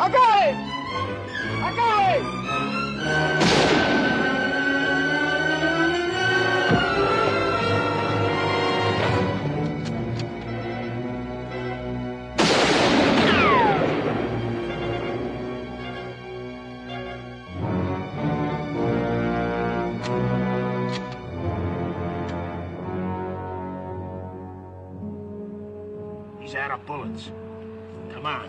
I got it! I got it! He's out of bullets. Come on.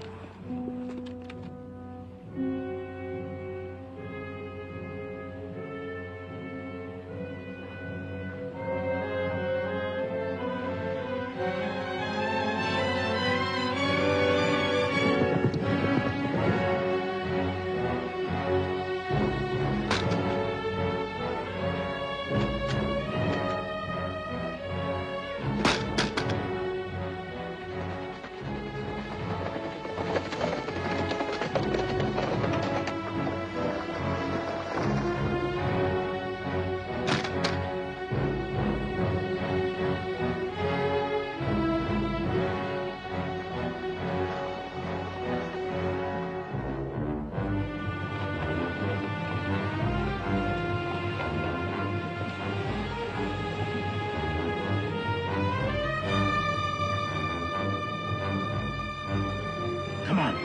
Come on.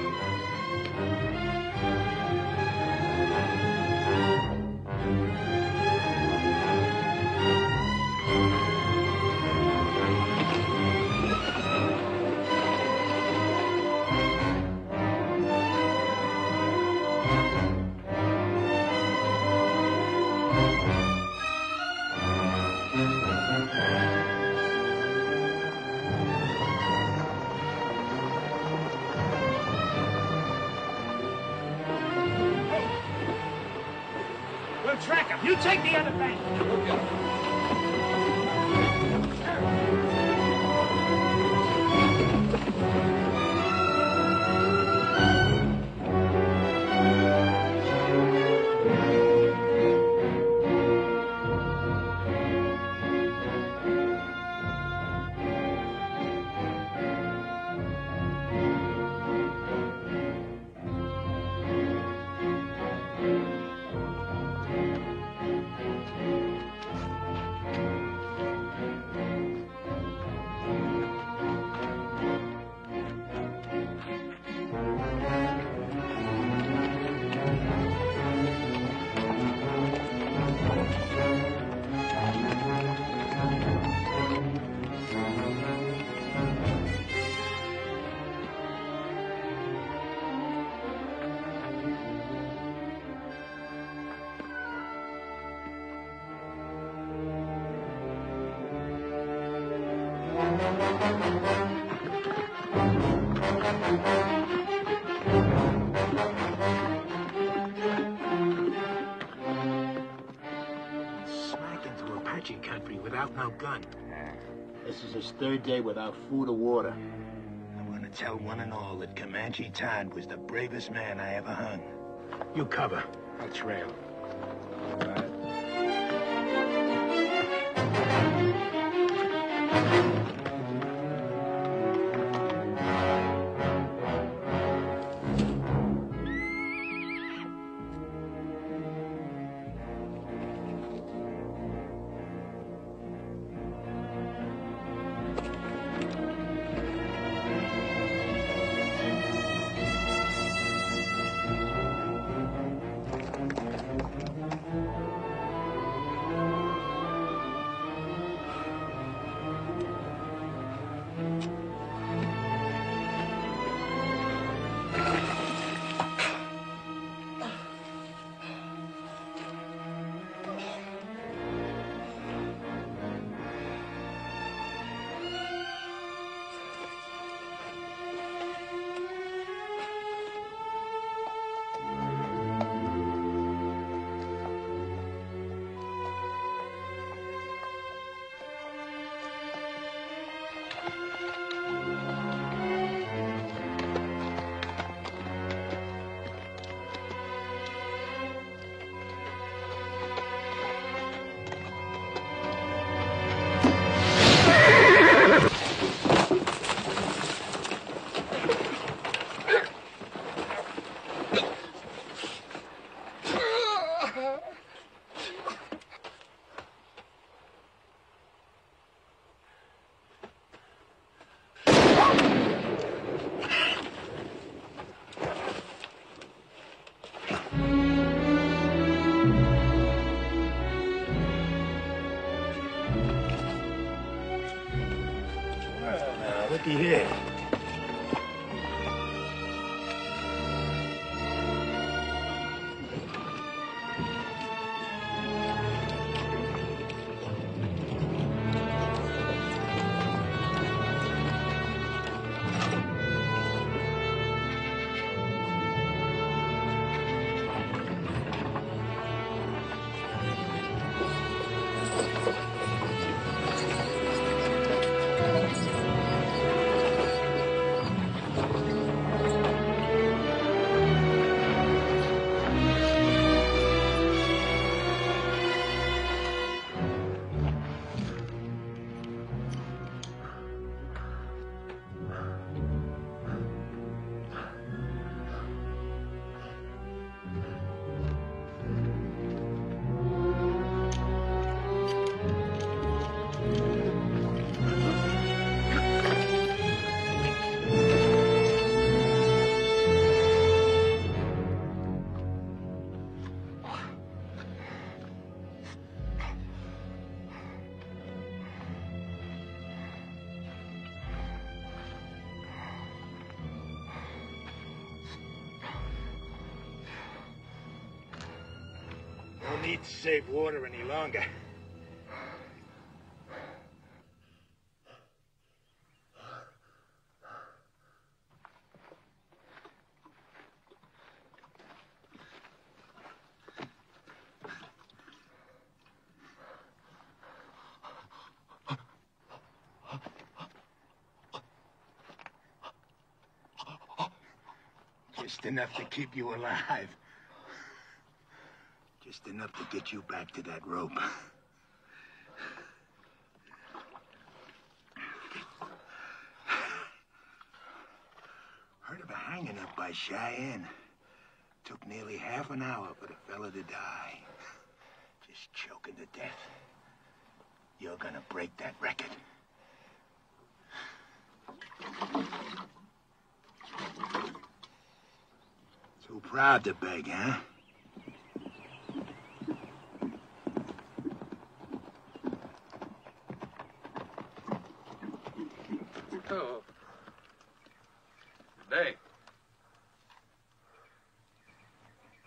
We'll track him. You take the other bank. Smack into Apache country without no gun. This is his third day without food or water. I want to tell one and all that Comanche Todd was the bravest man I ever hung. You cover. I'll trail. All right. No need to save water any longer. Just enough to keep you alive. Just enough to get you back to that rope. Heard of a hanging up by Cheyenne. Took nearly half an hour for the fella to die. Just choking to death. You're gonna break that record. Too proud to beg, huh? Oh. Good day.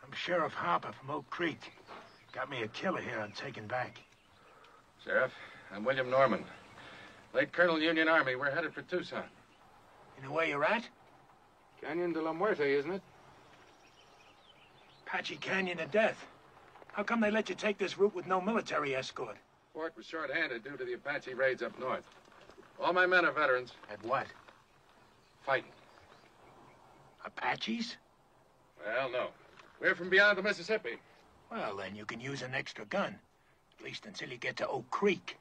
I'm Sheriff Harper from Oak Creek. Got me a killer here I'm taking back. Sheriff, I'm William Norman. Late Colonel Union Army. We're headed for Tucson. You know where you're at? Canyon de la Muerte, isn't it? Apache Canyon of Death. How come they let you take this route with no military escort? Fort was short-handed due to the Apache raids up north. All my men are veterans. At what? Fighting. Apaches? Well, no. We're from beyond the Mississippi. Well, then you can use an extra gun. At least until you get to Oak Creek.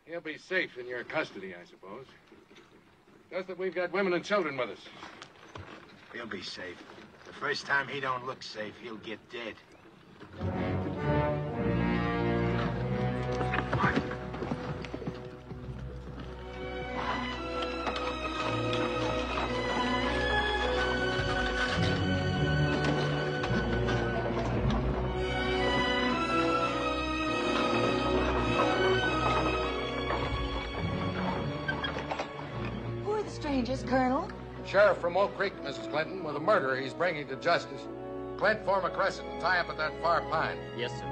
He'll be safe in your custody, I suppose. Just that we've got women and children with us. He'll be safe. The first time he don't look safe, he'll get dead. Colonel? Sheriff from Oak Creek, Mrs. Clinton, with a murderer he's bringing to justice. Clint, form a crescent and tie up at that far pine. Yes, sir.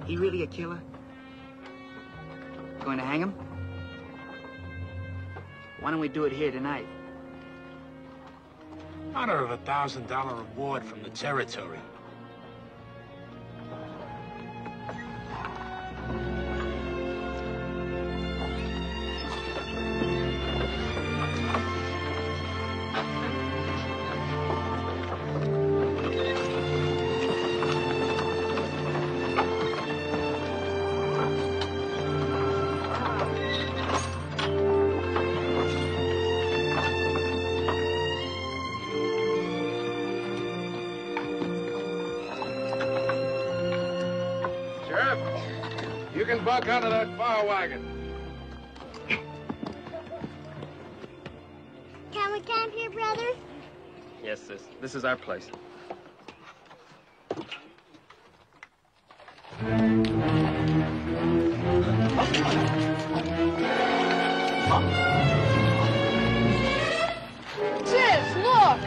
He really a killer? Going to hang him? Why don't we do it here tonight? Honor of $1,000 reward from the territory. You can buck out of that fire wagon. Can we camp here, brother? Yes, sis. This is our place. Sis, look!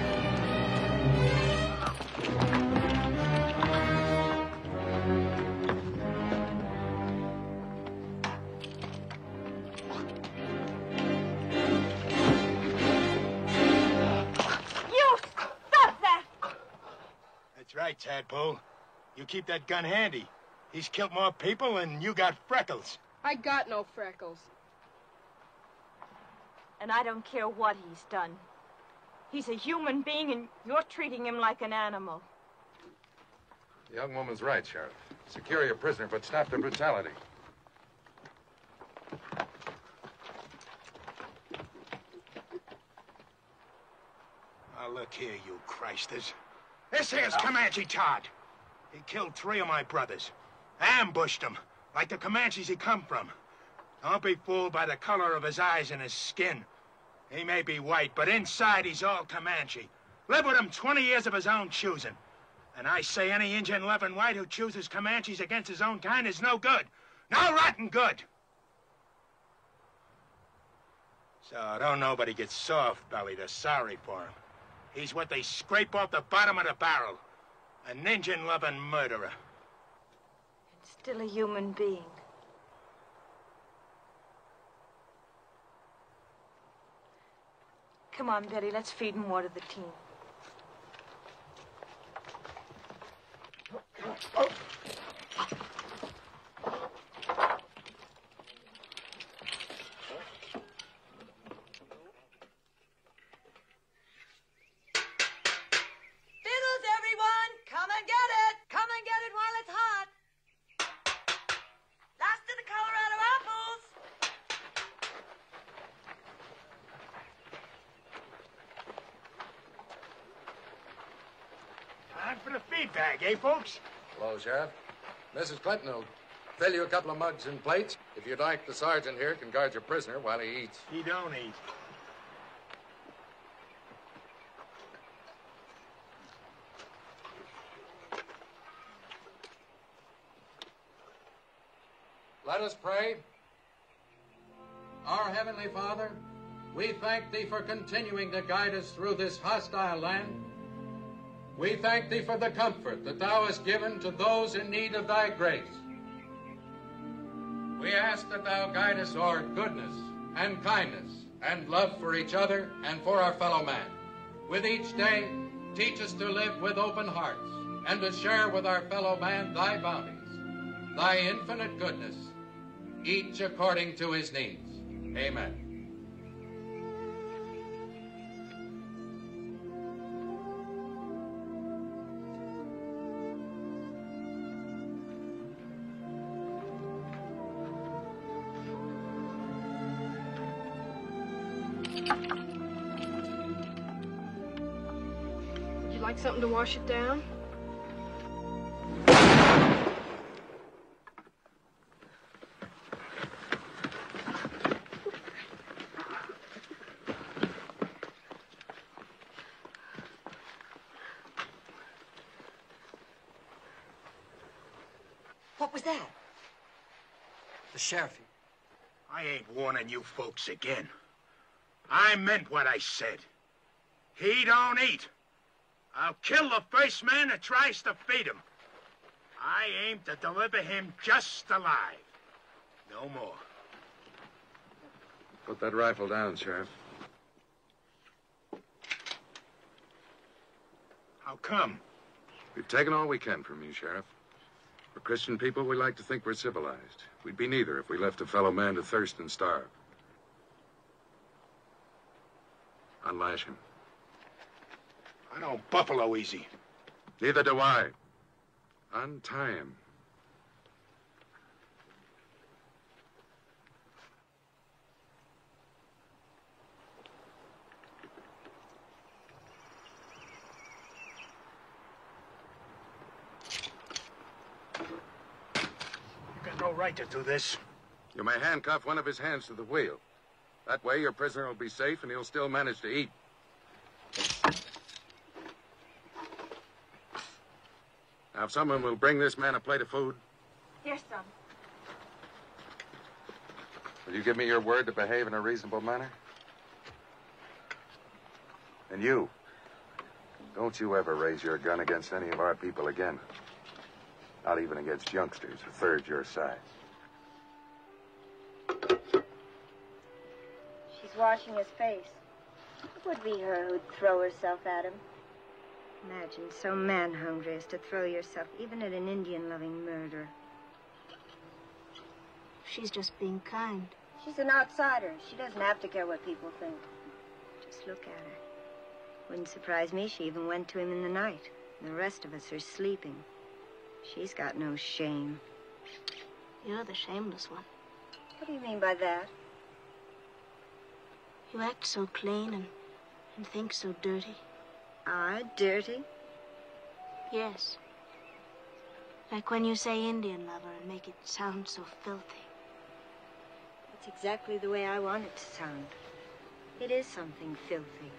Right, Tadpole. You keep that gun handy. He's killed more people and you got freckles. I got no freckles. And I don't care what he's done. He's a human being and you're treating him like an animal. The young woman's right, Sheriff. Secure your prisoner, but stop the brutality. Now look here, you Christers. This here's Comanche Todd. He killed 3 of my brothers. Ambushed them, like the Comanches he come from. Don't be fooled by the color of his eyes and his skin. He may be white, but inside he's all Comanche. Lived with him 20 years of his own choosing. And I say any Indian loving white who chooses Comanches against his own kind is no good. No rotten good. So don't nobody get soft-bellied or sorry for him. He's what they scrape off the bottom of the barrel. An Indian-loving murderer. And still a human being. Come on, Betty, let's feed and water the team. Time for the feed bag, eh, folks? Hello, Sheriff. Mrs. Clinton will fill you a couple of mugs and plates. If you'd like, the sergeant here can guard your prisoner while he eats. He don't eat. Let us pray. Our Heavenly Father, we thank Thee for continuing to guide us through this hostile land. We thank Thee for the comfort that Thou hast given to those in need of Thy grace. We ask that Thou guide us toward goodness and kindness and love for each other and for our fellow man. With each day, teach us to live with open hearts and to share with our fellow man Thy bounties, Thy infinite goodness, each according to his needs. Amen. Would you like something to wash it down? What was that? The sheriff. I ain't warning you folks again. I meant what I said. He don't eat. I'll kill the first man that tries to feed him. I aim to deliver him just alive. No more. Put that rifle down, Sheriff. How come? We've taken all we can from you, Sheriff. We're Christian people, we like to think we're civilized. We'd be neither if we left a fellow man to thirst and starve. Unlash him. I don't buffalo easy. Neither do I. Untie him. You got no right to do this. You may handcuff one of his hands to the wheel. That way your prisoner will be safe and he'll still manage to eat. Now, if someone will bring this man a plate of food. Yes, son. Will you give me your word to behave in a reasonable manner? And you, don't you ever raise your gun against any of our people again. Not even against youngsters a third your size. She's washing his face. It would be her who'd throw herself at him. Imagine so man-hungry as to throw yourself even at an Indian-loving murderer. She's just being kind. She's an outsider. She doesn't have to care what people think. Just look at her. Wouldn't surprise me she even went to him in the night. The rest of us are sleeping. She's got no shame. You're the shameless one. What do you mean by that? You act so clean and think so dirty. Ah, dirty? Yes. Like when you say Indian lover and make it sound so filthy. It's exactly the way I want it to sound. It is something filthy.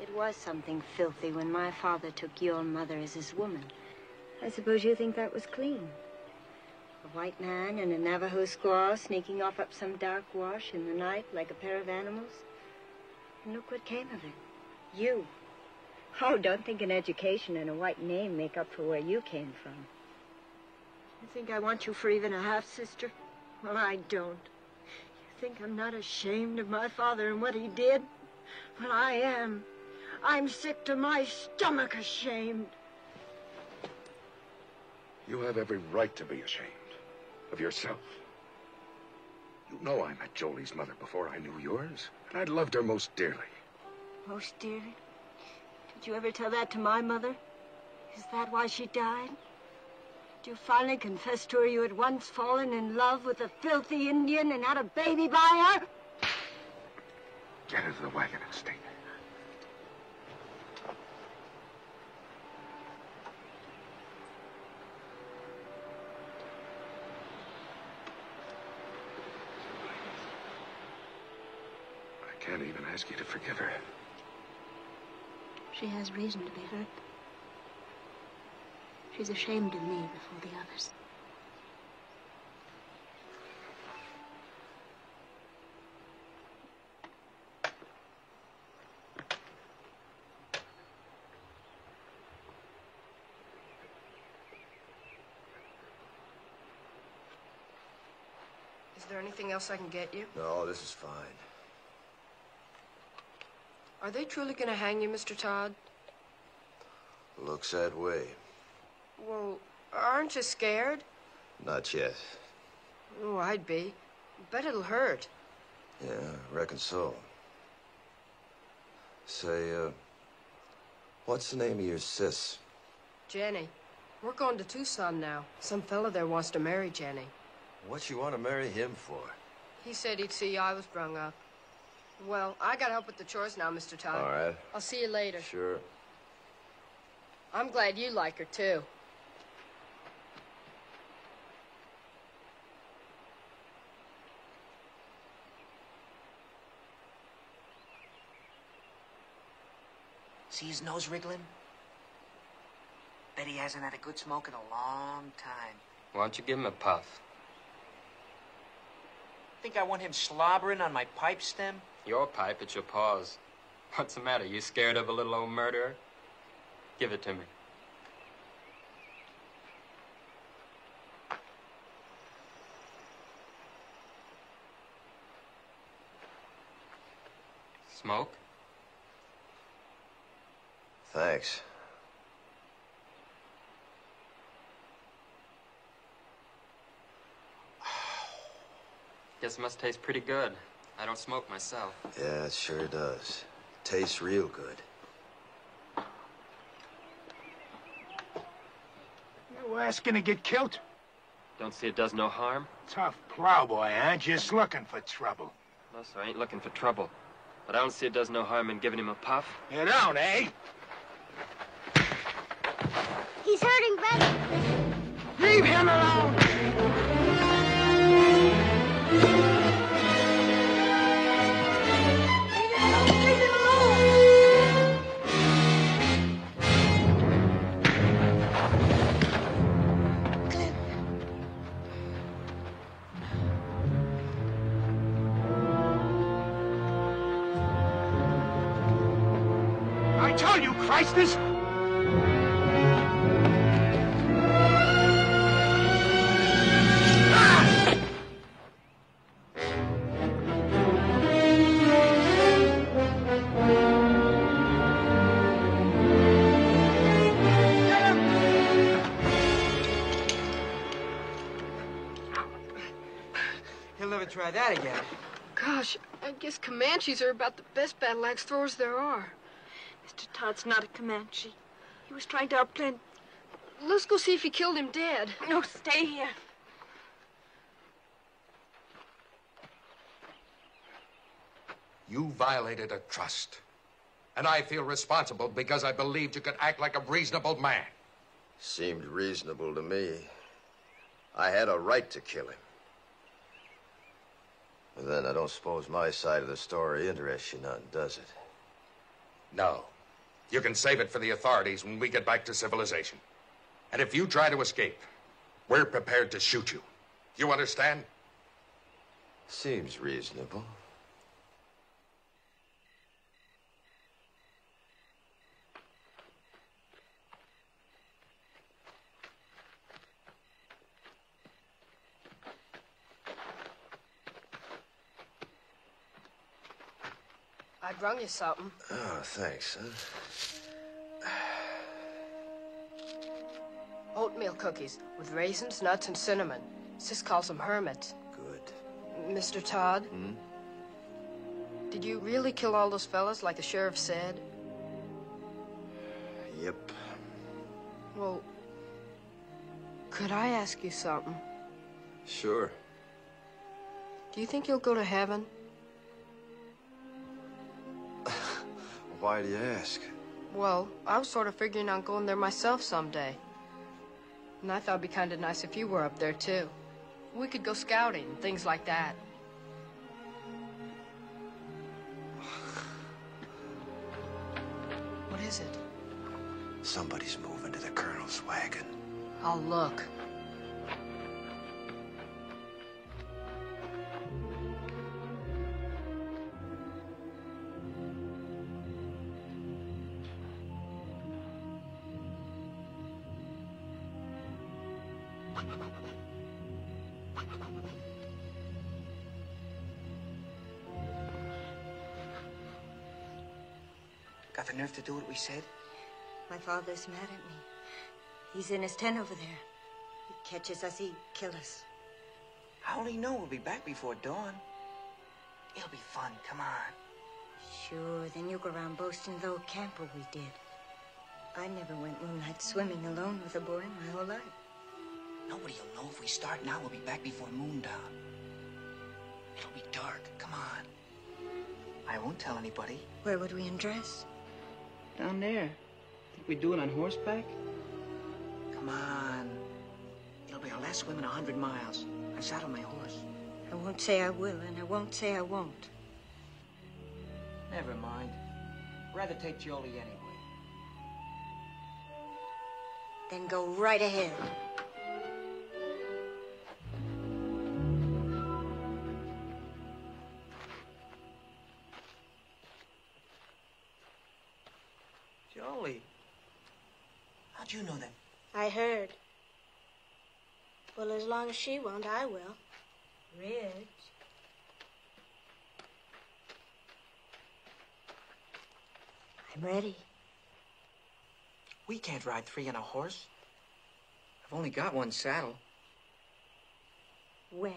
It was something filthy when my father took your mother as his woman. I suppose you think that was clean. A white man and a Navajo squaw sneaking off up some dark wash in the night like a pair of animals. And look what came of it. You. Oh, don't think an education and a white name make up for where you came from. You think I want you for even a half-sister? Well, I don't. You think I'm not ashamed of my father and what he did? Well, I am. I'm sick to my stomach ashamed. You have every right to be ashamed of yourself. You know I met Jolie's mother before I knew yours, and I loved her most dearly. Most dearly? Did you ever tell that to my mother? Is that why she died? Did you finally confess to her you had once fallen in love with a filthy Indian and had a baby by her? Get into the wagon and stay there. I can't even ask you to forgive her. She has reason to be hurt. She's ashamed of me before the others. Is there anything else I can get you? No, this is fine. Are they truly going to hang you, Mr. Todd? Looks that way. Well, aren't you scared? Not yet. Oh, I'd be. Bet it'll hurt. Yeah, reckon so. Say, what's the name of your sis? Jenny. We're going to Tucson now. Some fella there wants to marry Jenny. What you want to marry him for? He said he'd see I was brung up. Well, I got help with the chores now, Mr. Todd. All right. I'll see you later. Sure. I'm glad you like her, too. See his nose wriggling? Bet he hasn't had a good smoke in a long time. Why don't you give him a puff? Think I want him slobbering on my pipe stem? Your pipe, it's your paws. What's the matter? You scared of a little old murderer? Give it to me. Smoke? Thanks. Guess it must taste pretty good. I don't smoke myself. Yeah, it sure does. Tastes real good. You asking to get killed? Don't see it does no harm? Tough plowboy, huh? Just looking for trouble. No, sir, I ain't looking for trouble. But I don't see it does no harm in giving him a puff. You don't, eh? He's hurting Betty. Leave him alone! I told you, Christus! He'll never try that again. Gosh, I guess Comanches are about the best battle axe throwers there are. Mr. Todd's not a Comanche. He was trying to outplay... Let's go see if he killed him dead. No, stay here. You violated a trust. And I feel responsible because I believed you could act like a reasonable man. Seemed reasonable to me. I had a right to kill him. But then I don't suppose my side of the story interests you none, does it? No. You can save it for the authorities when we get back to civilization. And if you try to escape, we're prepared to shoot you. You understand? Seems reasonable. I brung you something. Oh, thanks, son. Oatmeal cookies with raisins, nuts, and cinnamon. Sis calls them hermits. Good. Mr. Todd? Hmm? Did you really kill all those fellas like the sheriff said? Yep. Well, could I ask you something? Sure. Do you think you'll go to heaven? Why do you ask? Well, I was sort of figuring on going there myself someday. And I thought it'd be kind of nice if you were up there, too. We could go scouting and things like that. What is it? Somebody's moving to the colonel's wagon. I'll look. Got the nerve to do what we said? My father's mad at me. He's in his tent over there. He catches us, he'd kill us. How'll he know we'll be back before dawn? It'll be fun, come on. Sure, then you go around boasting the old camper we did. I never went moonlight swimming alone with a boy my whole life. Nobody'll know if we start now, we'll be back before moondown. It'll be dark, come on. I won't tell anybody. Where would we undress? Down there. Think we'd do it on horseback? Come on. It'll be our last swim in 100 miles. I saddle my horse. I won't say I will, and I won't say I won't. Never mind. Rather take Jolie anyway. Then go right ahead. Jolie. How'd you know that? I heard. Well, as long as she won't, I will. Ridge. I'm ready. We can't ride 3 on a horse. I've only got 1 saddle. Well?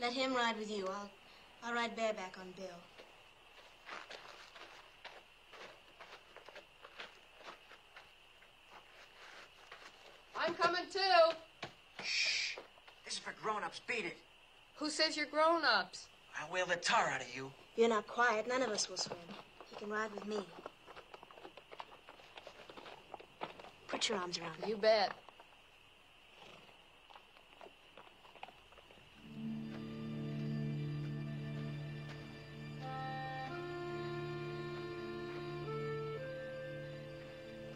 Let him ride with you. I'll ride bareback on Bill. I'm coming, too. Shh. This is for grown-ups. Beat it. Who says you're grown-ups? I'll whale the tar out of you. You're not quiet. None of us will swim. He can ride with me. Put your arms around me. You bet.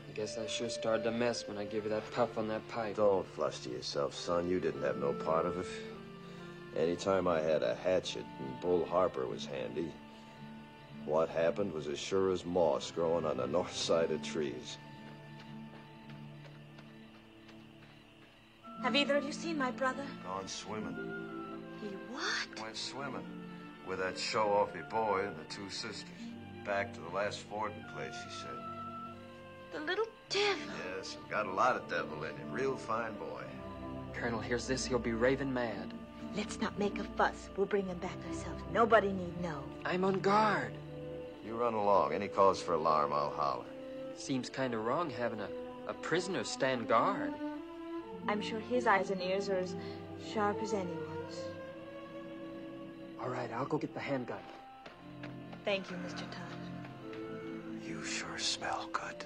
I guess I sure started to mess when I gave you that puff on that pipe. Don't fluster yourself, son. You didn't have no part of it. Anytime I had a hatchet and Bull Harper was handy, what happened was as sure as moss growing on the north side of trees. Have either of you seen my brother? Gone swimming. He what? Went swimming with that show-offy boy and the 2 sisters. Back to the last fording place, he said. The little devil. Yes, got a lot of devil in him. Real fine boy. Colonel hears this, he'll be raving mad. Let's not make a fuss. We'll bring him back ourselves. Nobody need know. I'm on guard. You run along. Any cause for alarm, I'll holler. Seems kind of wrong having a prisoner stand guard. I'm sure his eyes and ears are as sharp as anyone's. All right, I'll go get the handgun. Thank you, Mr. Todd. You sure smell good.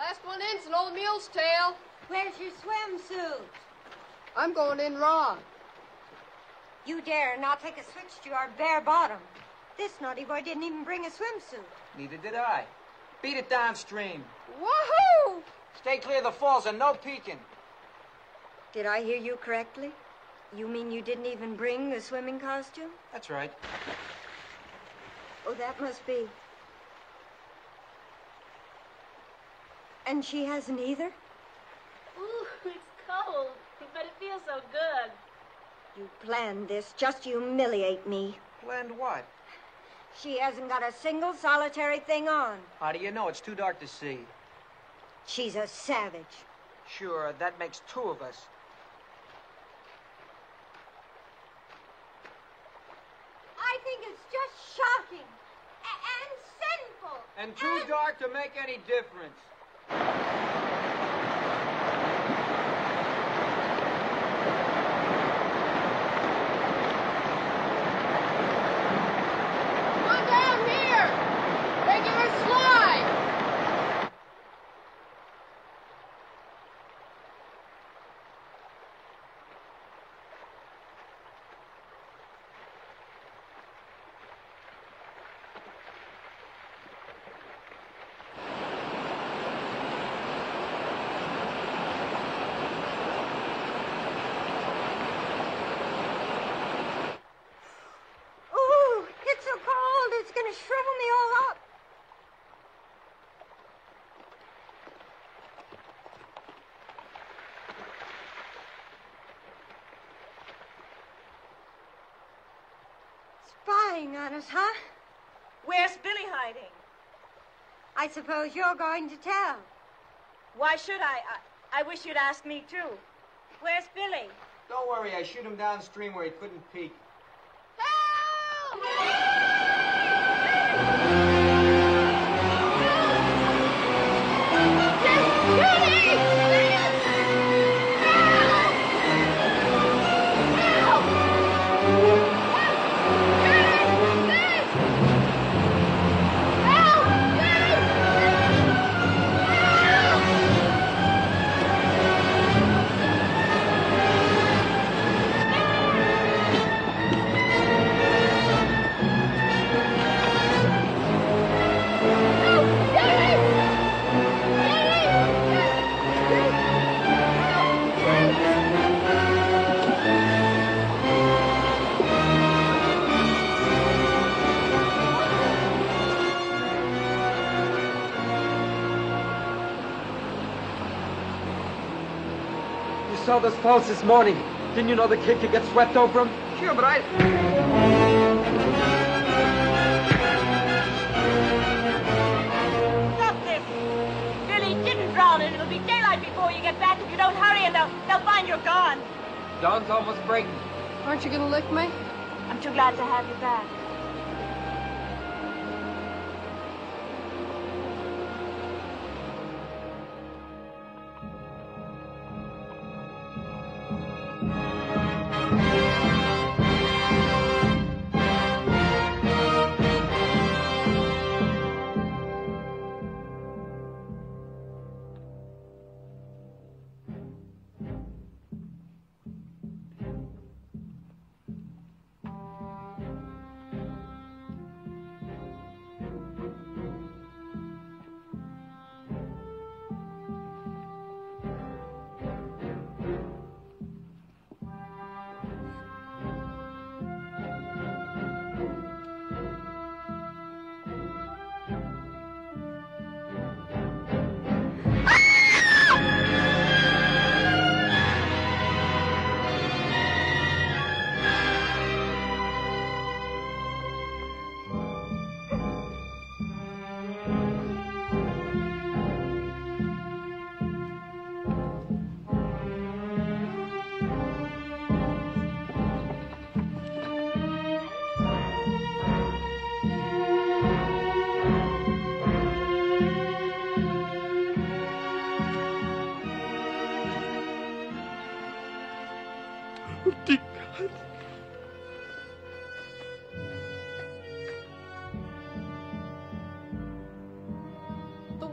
Last one in's an old mule's tail. Where's your swimsuit? I'm going in raw. You dare not take a switch to our bare bottom. This naughty boy didn't even bring a swimsuit. Neither did I. Beat it downstream. Woohoo! Stay clear of the falls and no peeking. Did I hear you correctly? You mean you didn't even bring the swimming costume? That's right. Oh, that must be. And she hasn't either? Ooh, it's cold, but it feels so good. You planned this just to humiliate me. Planned what? She hasn't got a single solitary thing on. How do you know? It's too dark to see. She's a savage. Sure, that makes two of us. I think it's just shocking and sinful. And too dark to make any difference. Come down here! Regular slide! Ooh, it's so cold, it's gonna shrivel me all up. Spying on us, huh? Where's Billy hiding? I suppose you're going to tell. Why should I? I wish you'd ask me, too. Where's Billy? Don't worry, I shoot him downstream where he couldn't peek. Saw those falls this morning. Didn't you know the kid could get swept over them? Sure, but I... Stop this! Billy didn't drown, and it'll be daylight before you get back if you don't hurry, and they'll find you're gone. Dawn's almost breaking. Aren't you gonna lick me? I'm too glad to have you back.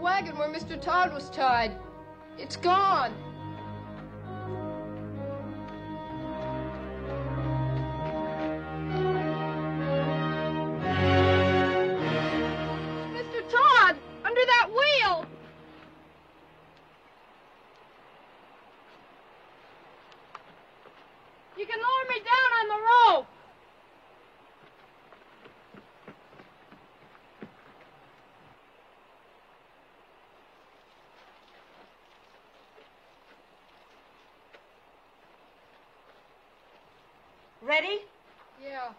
wagon where Mr. Todd was tied. It's gone. Mr. Todd, under that wheel. You can lower me down on the rope. Ready? Yeah.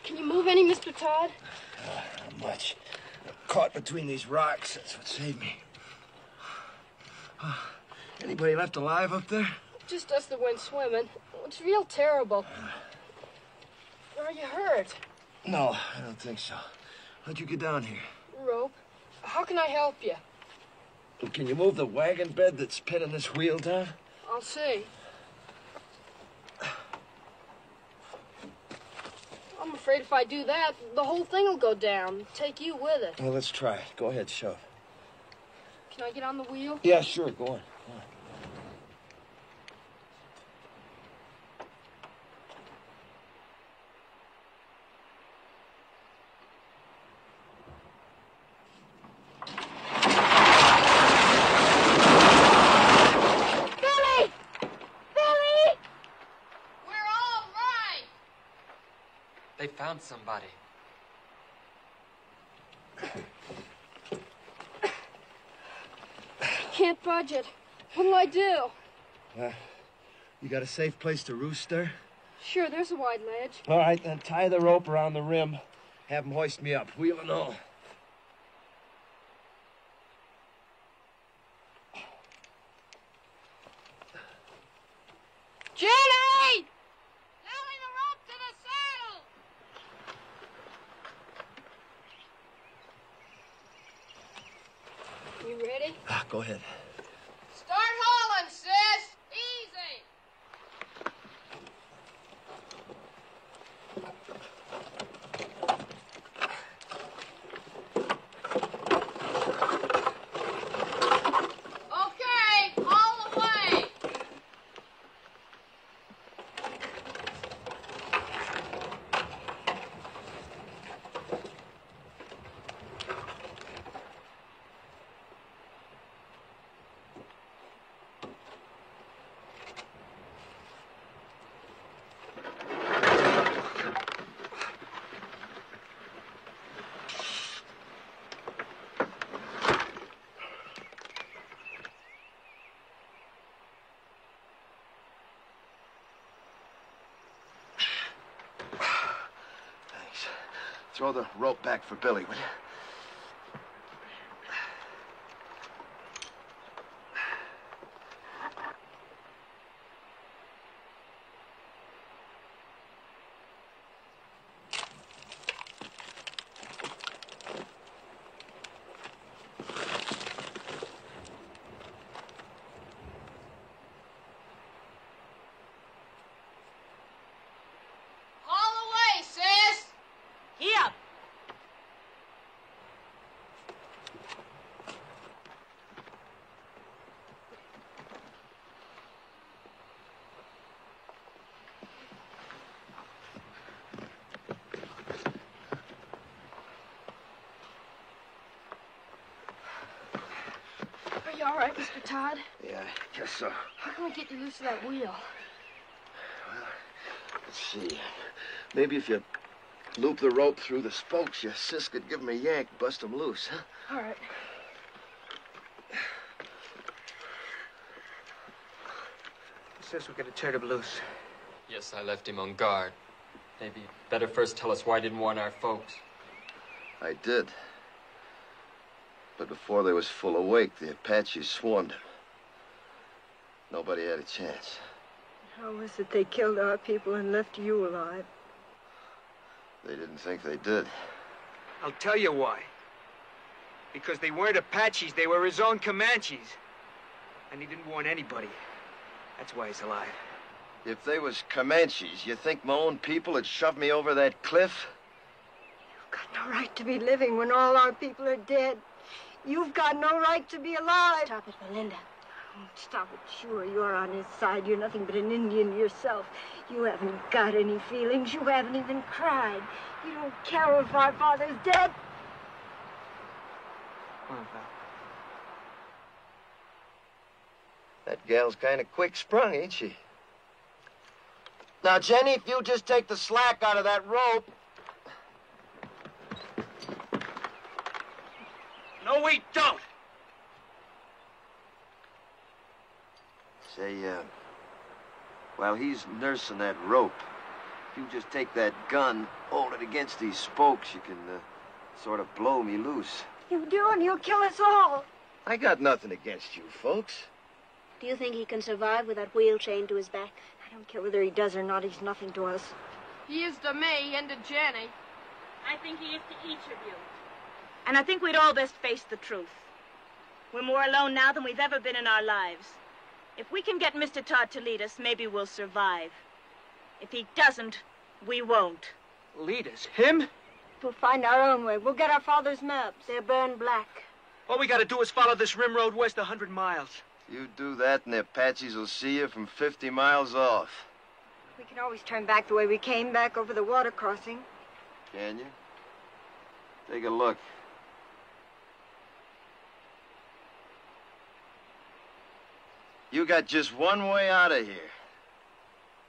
Can you move any, Mr. Todd? Not much. Caught between these rocks. That's what saved me. Anybody left alive up there? Just us that went swimming. It's real terrible. Are you hurt? No, I don't think so. How'd you get down here? Rope. How can I help you? Can you move the wagon bed that's pinning this wheel down? I'll see. I'm afraid if I do that, the whole thing will go down. Take you with it. Well, let's try it. Go ahead, shove. Can I get on the wheel? Yeah, sure. Go on. Go on. They found somebody. Can't budge it. What'll I do? You got a safe place to roost there? Sure, there's a wide ledge. All right, then tie the rope around the rim. Have them hoist me up, wheel and all. Jenny! Nailing the rope to the saddle! You ready? Go ahead. Start hauling, sis! Easy! Okay, haul away! Thanks. Throw the rope back for Billy, will you? Haul away, sis! Here. Are you all right, Mr. Todd? Yeah, I guess so. How can we get you loose of that wheel? Let's see. Maybe if you loop the rope through the spokes, your sis could give him a yank, bust him loose, huh? All right. Sis, we're gonna turn him loose. Yes, I left him on guard. Maybe better first tell us why you didn't warn our folks. I did. But before they was full awake, the Apaches swarmed him. Nobody had a chance. How was it they killed our people and left you alive? They didn't think they did. I'll tell you why. Because they weren't Apaches, they were his own Comanches. And he didn't warn anybody. That's why he's alive. If they was Comanches, you think my own people had shoved me over that cliff? You've got no right to be living when all our people are dead. You've got no right to be alive. Stop it, Belinda. Oh, stop it. Sure, you're on his side. You're nothing but an Indian yourself. You haven't got any feelings. You haven't even cried. You don't care if our father's dead. Come on, pal. That gal's kind of quick-sprung, ain't she? Now, Jenny, if you just take the slack out of that rope... No, we don't! Say, while he's nursing that rope, if you just take that gun, hold it against these spokes, you can, sort of blow me loose. You do, and he'll kill us all. I got nothing against you folks. Do you think he can survive with that wheel chained to his back? I don't care whether he does or not. He's nothing to us. He is to me and to Jenny. I think he is to each of you. And I think we'd all best face the truth. We're more alone now than we've ever been in our lives. If we can get Mr. Todd to lead us, maybe we'll survive. If he doesn't, we won't. Lead us? Him? We'll find our own way. We'll get our father's maps. They're burned black. All we gotta do is follow this rim road west 100 miles. You do that and the Apaches will see you from 50 miles off. We can always turn back the way we came, back over the water crossing. Can you? Take a look. You got just one way out of here.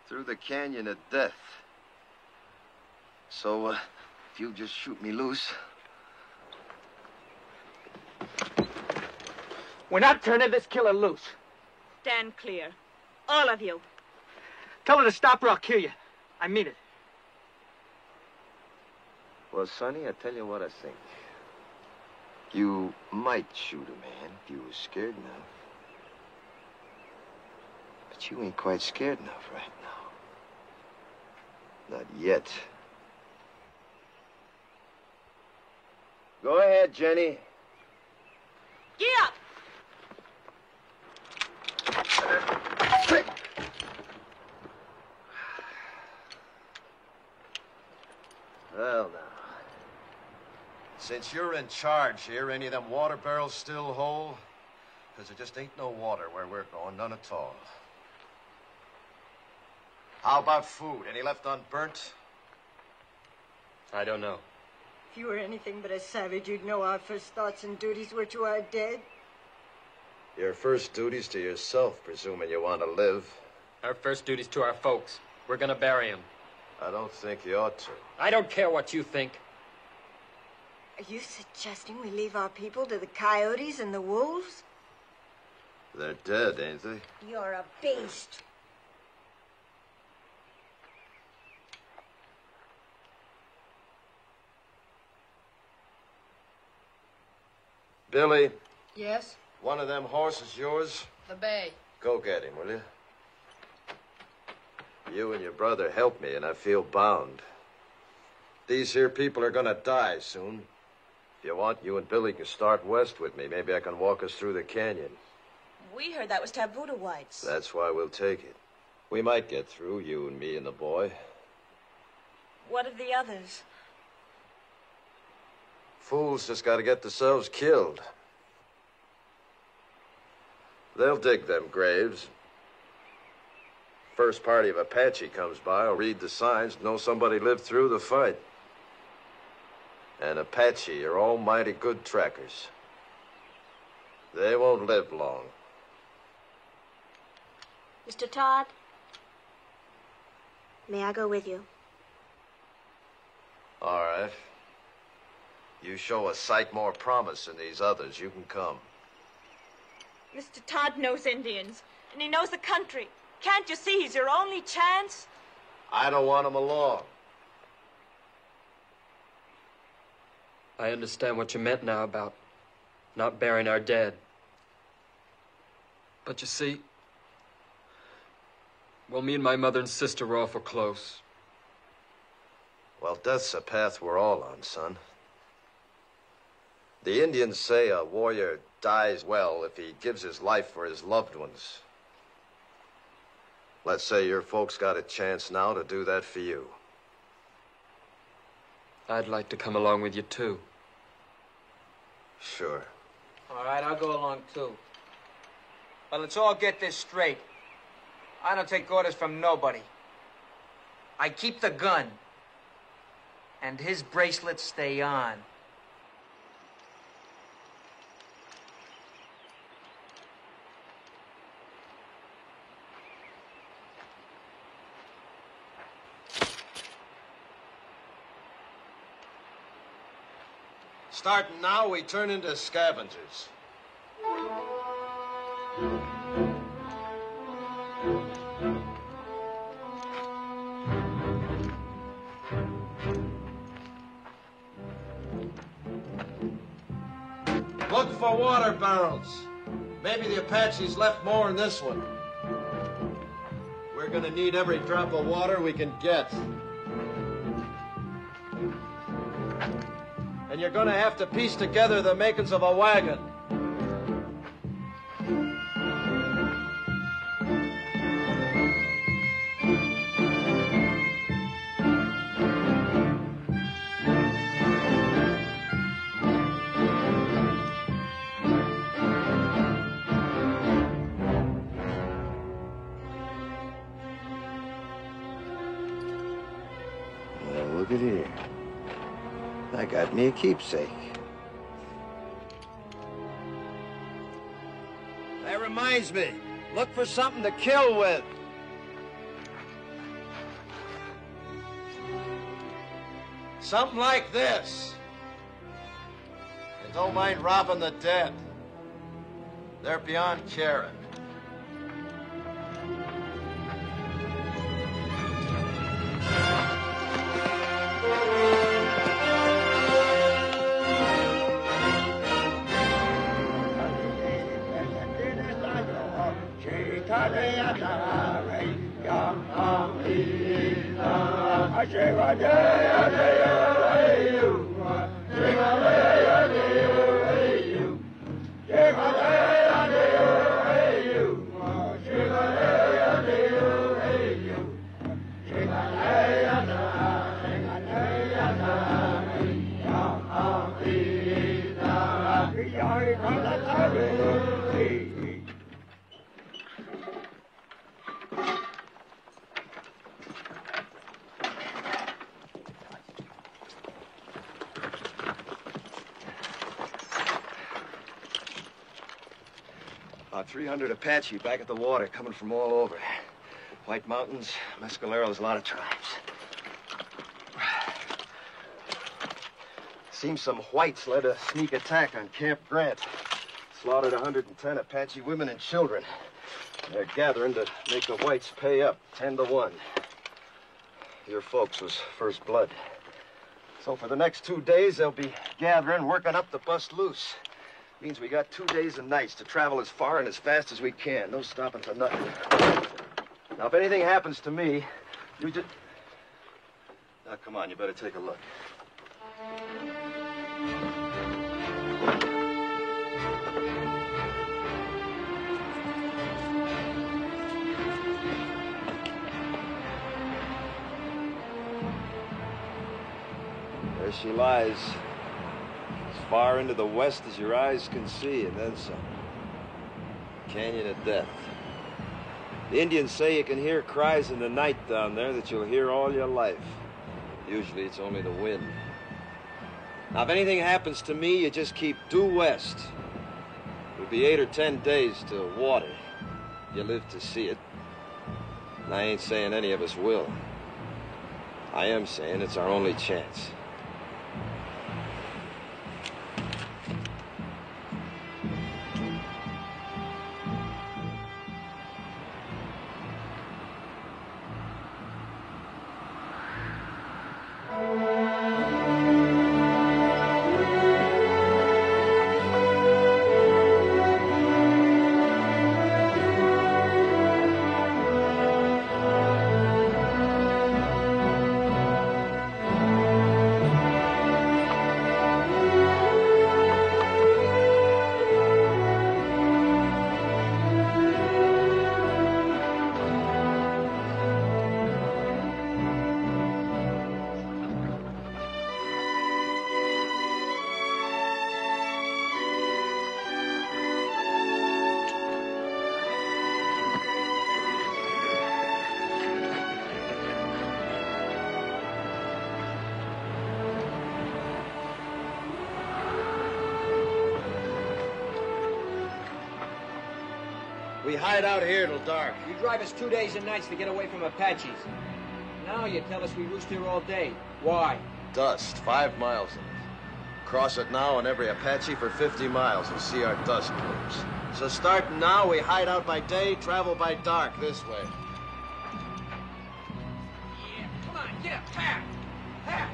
Through the canyon of death. So, if you just shoot me loose... We're not turning this killer loose. Stand clear. All of you. Tell her to stop or I'll kill you. I mean it. Well, Sonny, I tell you what I think. You might shoot a man if you was scared enough. But you ain't quite scared enough right now. Not yet. Go ahead, Jenny. Get up! Well, now. Since you're in charge here, any of them water barrels still whole? Because there just ain't no water where we're going, none at all. How about food? Any left unburnt? I don't know. If you were anything but a savage, you'd know our first thoughts and duties were to our dead. Your first duty's to yourself, presuming you want to live. Our first duty's to our folks. We're gonna bury him. I don't think you ought to. I don't care what you think. Are you suggesting we leave our people to the coyotes and the wolves? They're dead, ain't they? You're a beast. Billy, Yes? one of them horses yours? The bay. Go get him, will you? You and your brother helped me, and I feel bound. These here people are gonna die soon. If you want, you and Billy can start west with me. Maybe I can walk us through the canyon. We heard that was taboo to whites. That's why we'll take it. We might get through, you and me and the boy. What of the others? Fools just gotta get themselves killed. They'll dig them graves. First party of Apache comes by, will read the signs, know somebody lived through the fight. And Apache are almighty good trackers. They won't live long. Mr. Todd, may I go with you? All right. You show a sight more promise than these others, you can come. Mr. Todd knows Indians, and he knows the country. Can't you see he's your only chance? I don't want him along. I understand what you meant now about not burying our dead. But you see, well, me and my mother and sister were awful close. Well, death's a path we're all on, son. The Indians say a warrior dies well if he gives his life for his loved ones. Let's say your folks got a chance now to do that for you. I'd like to come along with you, too. Sure. All right, I'll go along, too. But let's all get this straight. I don't take orders from nobody. I keep the gun. And his bracelets stay on. Starting now, we turn into scavengers. Look for water barrels. Maybe the Apaches left more in this one. We're gonna need every drop of water we can get. And you're gonna have to piece together the makings of a wagon. Well, look at here. I got me a keepsake. That reminds me, look for something to kill with. Something like this. And don't mind robbing the dead. They're beyond caring. About 300 Apache back at the water, coming from all over. White Mountains, Mescaleros, a lot of tribes. Seems some whites led a sneak attack on Camp Grant. Slaughtered 110 Apache women and children. They're gathering to make the whites pay up, 10-1. Your folks was first blood. So for the next 2 days, they'll be gathering, working up to bust loose. Means we got 2 days and nights to travel as far and as fast as we can. No stopping for nothing. Now, if anything happens to me, you just... Now, come on, you better take a look. There she lies. As far into the west as your eyes can see, and then some. Canyon of Death. The Indians say you can hear cries in the night down there that you'll hear all your life. Usually it's only the wind. Now, if anything happens to me, you just keep due west. It'll be 8 or 10 days to water. You live to see it. And I ain't saying any of us will. I am saying it's our only chance. we hide out here till dark. You drive us 2 days and nights to get away from Apaches. Now you tell us we roost here all day. Why? Dust, 5 miles of it. Cross it now and every Apache for 50 miles and see our dust plumes. So starting now, we hide out by day, travel by dark this way. Yeah, come on, get up, pack! Pack!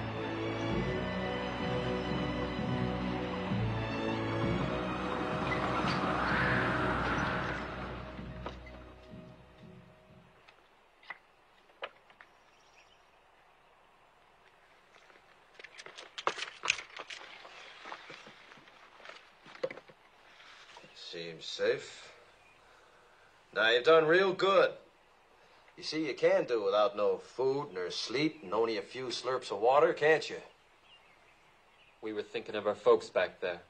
Seems safe. Now, you've done real good. You see, you can do without no food nor sleep and only a few slurps of water, can't you? We were thinking of our folks back there.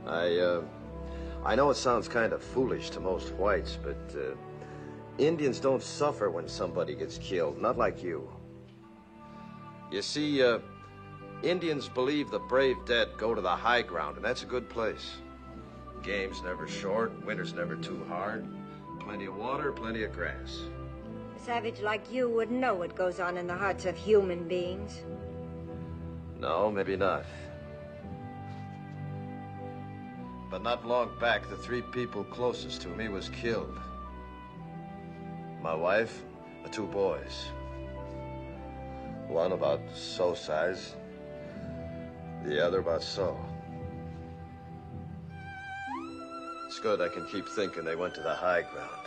I know it sounds kind of foolish to most whites, but Indians don't suffer when somebody gets killed, not like you. You see, Indians believe the brave dead go to the high ground, and that's a good place. Game's never short, winter's never too hard. Plenty of water, plenty of grass. A savage like you wouldn't know what goes on in the hearts of human beings. No, maybe not. But not long back, the 3 people closest to me was killed. My wife, the 2 boys. One about so size, the other about so. It's good I can keep thinking they went to the high ground.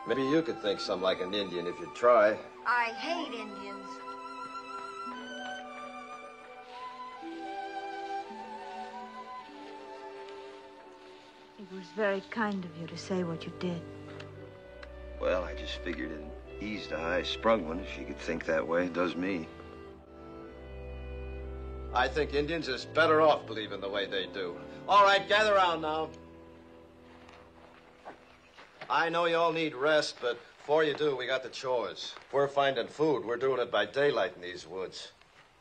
Maybe you could think something like an Indian if you'd try. I hate Indians. It was very kind of you to say what you did. Well, I just figured it eased a high-sprung one if she could think that way. It does me. I think Indians is better off believing the way they do. All right, gather around now. I know you all need rest, but before you do, we got the chores. If we're finding food, we're doing it by daylight in these woods.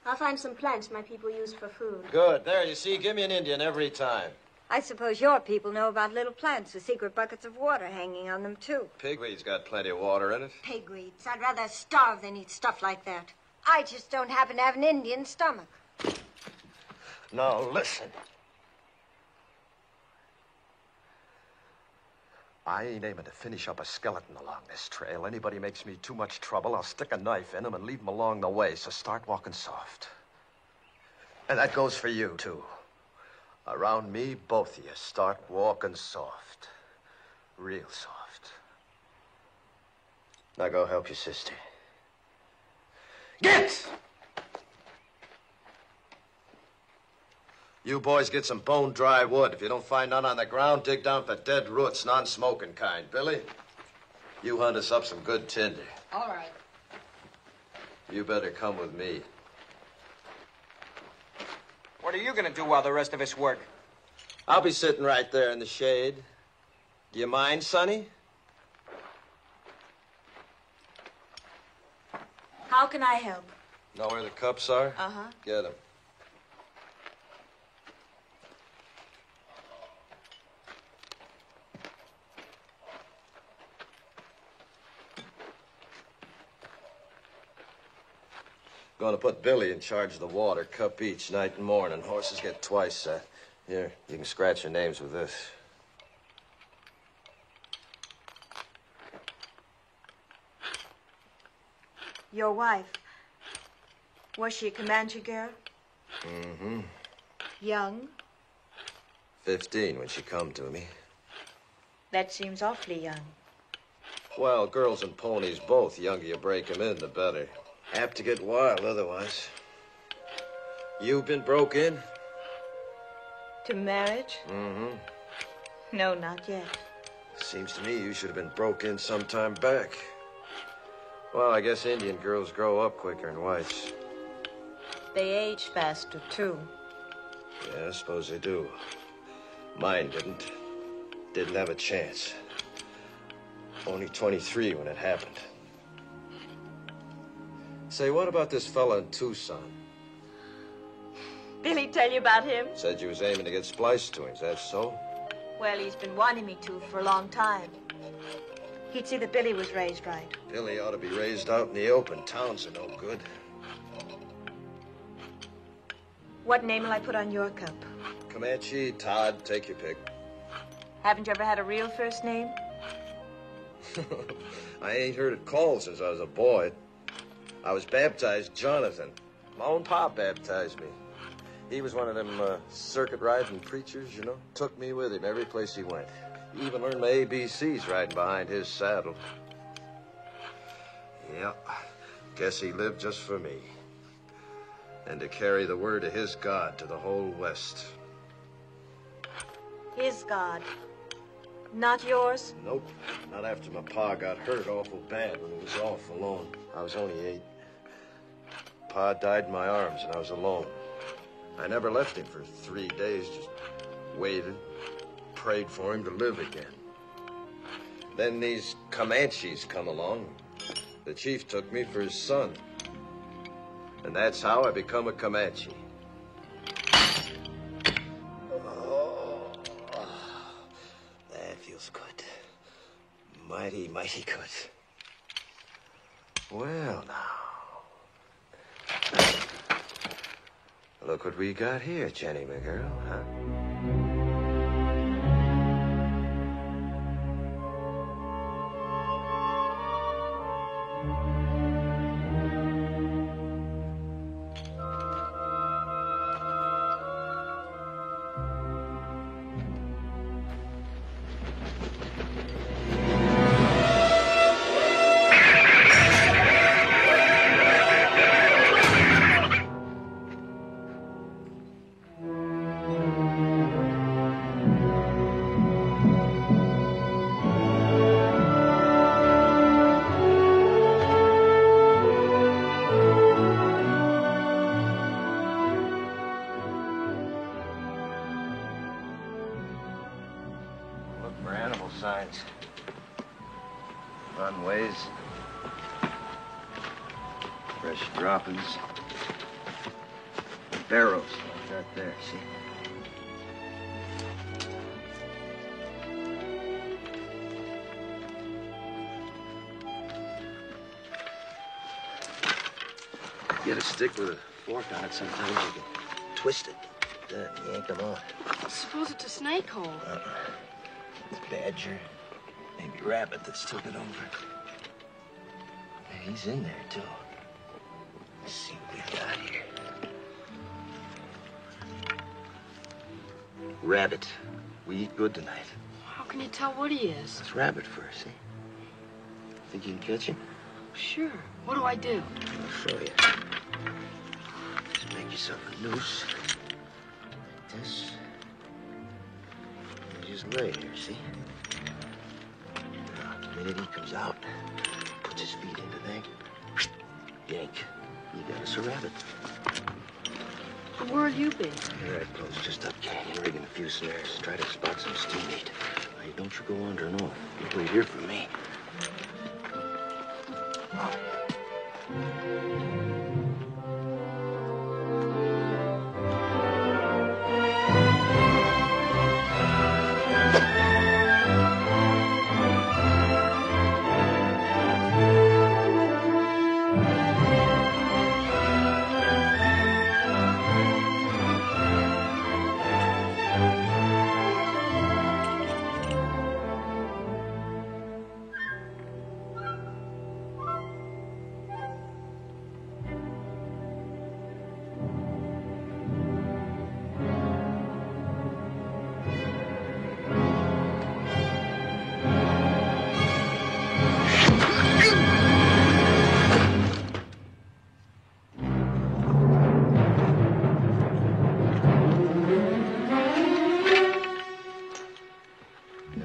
I'll find some plants my people use for food. Good. There, you see, give me an Indian every time. I suppose your people know about little plants with secret buckets of water hanging on them, too. Pigweed's got plenty of water in it. Pigweeds. I'd rather starve than eat stuff like that. I just don't happen to have an Indian stomach. Now, listen. I ain't aiming to finish up a skeleton along this trail. Anybody makes me too much trouble, I'll stick a knife in him and leave him along the way, so start walking soft. And that goes for you, too. Around me, both of you, start walking soft. Real soft. Now go help your sister. Get! You boys get some bone-dry wood. If you don't find none on the ground, dig down for dead roots, non-smoking kind. Billy, you hunt us up some good tinder. All right. You better come with me. What are you gonna do while the rest of us work? I'll be sitting right there in the shade. Do you mind, Sonny? How can I help? Know where the cups are? Uh-huh. Get them. Going to put Billy in charge of the water, cup each, night and morning. Horses get twice that. Here, you can scratch your names with this. Your wife. Was she a Comanche girl? Mm-hmm. Young? 15 when she come to me. That seems awfully young. Well, girls and ponies both. The younger you break 'em in, the better. Apt to get wild otherwise. You been broke in? To marriage? Mm-hmm. No, not yet. Seems to me you should have been broke in some time back. Well, I guess Indian girls grow up quicker than whites. They age faster, too. Yeah, I suppose they do. Mine didn't. Didn't have a chance. Only 23 when it happened. Say, what about this fella in Tucson? Billy tell you about him? Said you was aiming to get spliced to him. Is that so? Well, he's been wanting me to for a long time. He'd see that Billy was raised right. Billy ought to be raised out in the open. Towns are no good. What name will I put on your cup? Comanche, Todd, take your pick. Haven't you ever had a real first name? I ain't heard it called since I was a boy. I was baptized Jonathan. My own pop baptized me. He was one of them circuit-riding preachers, you know. Took me with him every place he went. He even learned my ABCs riding behind his saddle. Yeah, guess he lived just for me. And to carry the word of his God to the whole West. His God. Not yours? Nope. Not after my pa got hurt awful bad when he was off alone. I was only 8. Pa died in my arms and I was alone. I never left him for 3 days, just waited, prayed for him to live again. Then these Comanches come along. The chief took me for his son. And that's how I become a Comanche. Oh, that feels good. Mighty, mighty good. Well, now. Look what we got here, Jenny, my girl, huh? Signs, runways, fresh droppings, barrels like that there, see? Get a stick with a fork on it, sometimes you can twist it, then yank them on. Suppose it's a snake hole. It's badger, maybe rabbit that's took it over. He's in there, too. Let's see what we got here. Rabbit. We eat good tonight. How can you tell what he is? It's rabbit fur, see? Think you can catch him? Sure. What do I do? I'll show you. Just make yourself a noose. Like this. Just lay here, see? Now, the minute he comes out, puts his feet into there, yank. You got us a rabbit. Where'll you be? Here I close just up canyon, rigging a few snares. Try to spot some steam meat. Hey, don't you go wandering off. You wait here for me.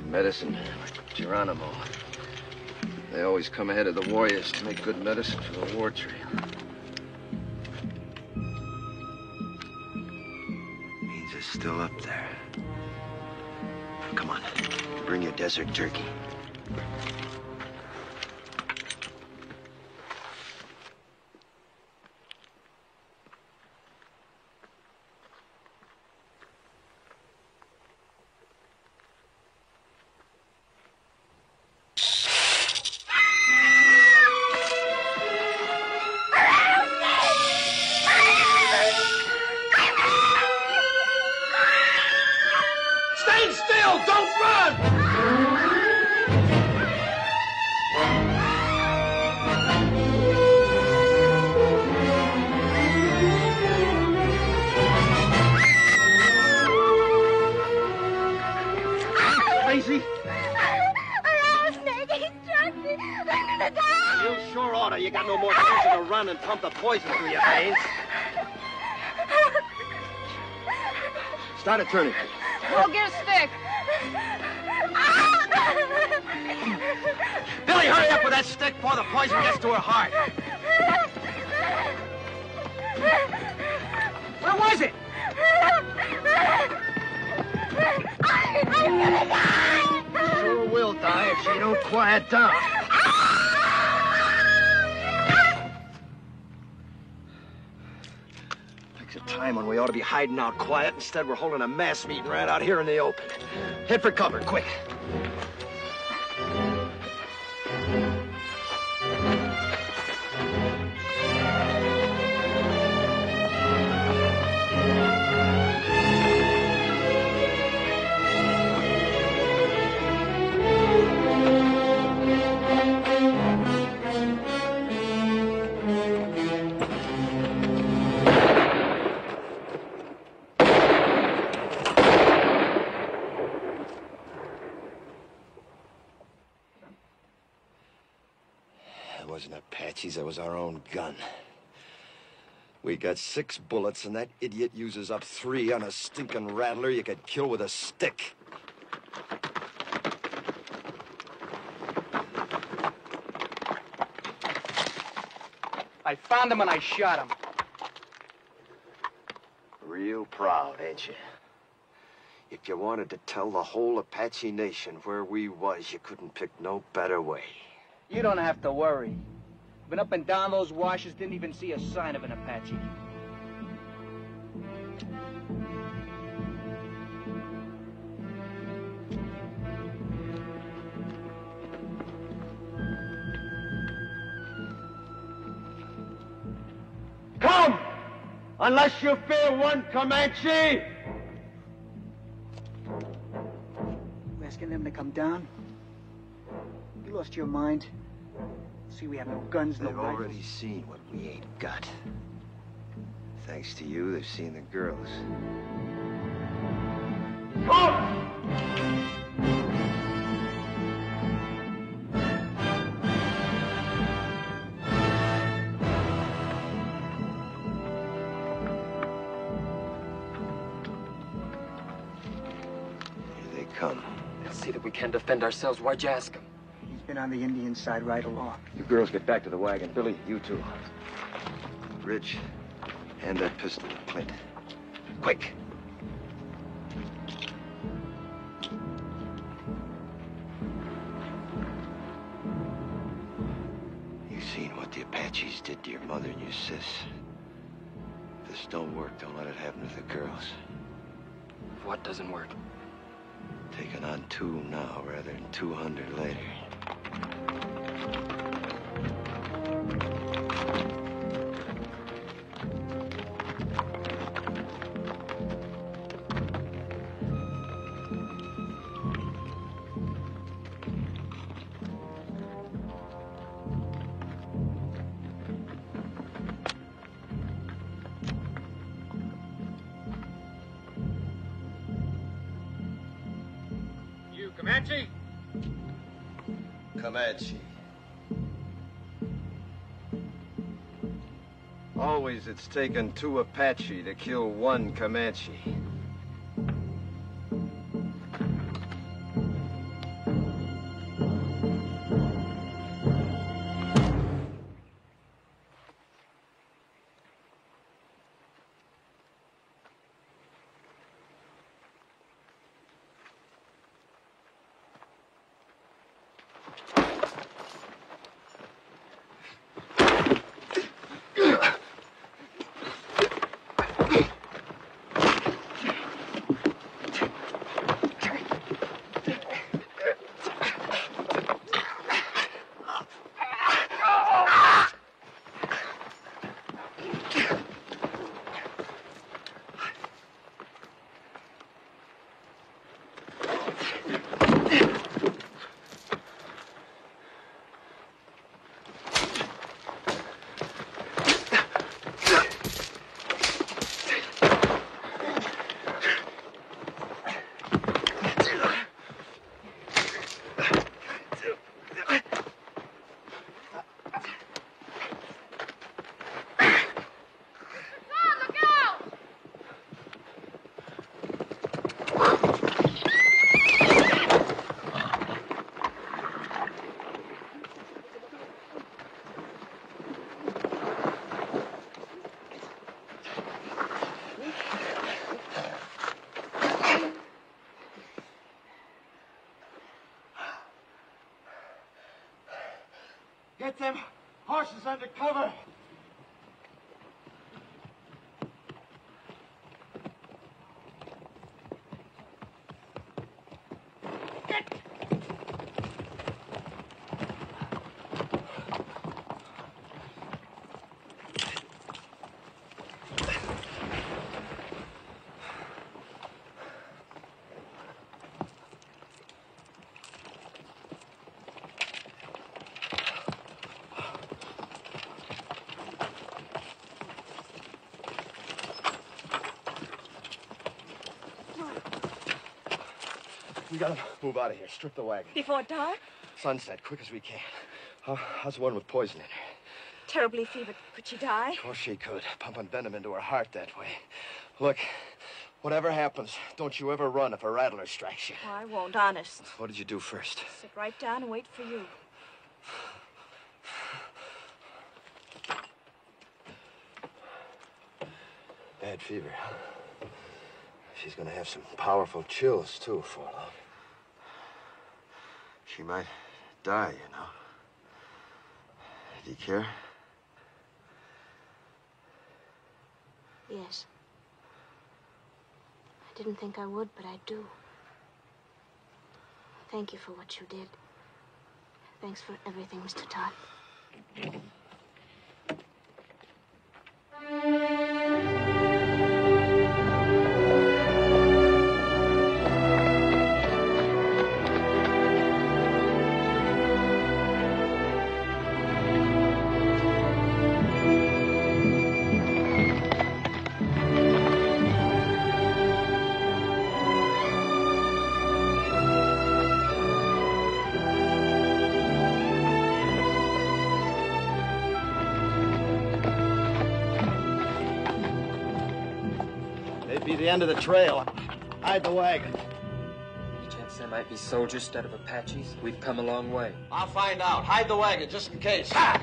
Medicine, Geronimo. They always come ahead of the warriors to make good medicine for the war trail. Means it's still up there. Come on, bring your desert turkey. Go! Don't run! Crazy? Rattlesnake, he struck me. I'm gonna die. You sure oughta. You got no more chance to run and pump the poison through your veins. Start it turning. Go get a stick. Billy, hurry up with that stick before the poison gets to her heart. Where was it? I'm gonna die. Sure will die if she don't quiet down. Picks a time when we ought to be hiding out quiet. Instead, we're holding a mass meeting right out here in the open. Head for cover, quick. It wasn't Apaches, it was our own gun. We got 6 bullets, and that idiot uses up 3 on a stinking rattler you could kill with a stick. I found him and I shot him. Real proud, ain't you? If you wanted to tell the whole Apache nation where we was, you couldn't pick no better way. You don't have to worry. Been up and down those washes, didn't even see a sign of an Apache. Come! Unless you fear one Comanche! You asking them to come down? You lost your mind? See, we have no guns, no They've rifles. already seen what we ain't got. Thanks to you, they've seen the girls. Here they come. They'll see that we can defend ourselves. Why'd you ask them? He's been on the Indian side right along. You girls get back to the wagon. Billy, you too. Rich, hand that pistol to Clint. Quick! You seen what the Apaches did to your mother and your sis. If this don't work, don't let it happen to the girls. What doesn't work? Taking on 2 now rather than 200 later. Comanche? Comanche. Always it's taken 2 Apache to kill 1 Comanche. Get them horses under cover. We gotta move out of here. Strip the wagon. Before dark? Sunset, quick as we can. How's the one with poison in her? Terribly fevered. Could she die? Of course she could. Pumping venom into her heart that way. Look, whatever happens, don't you ever run if a rattler strikes you. Oh, I won't, honest. What did you do first? Sit right down and wait for you. Bad fever, huh? She's gonna have some powerful chills, too, before long. She might die, you know. Do you care? Yes. I didn't think I would, but I do. Thank you for what you did. Thanks for everything, Mr. Todd. Be the end of the trail. Hide the wagon. Any chance there might be soldiers instead of Apaches? We've come a long way. I'll find out. Hide the wagon just in case. Ah!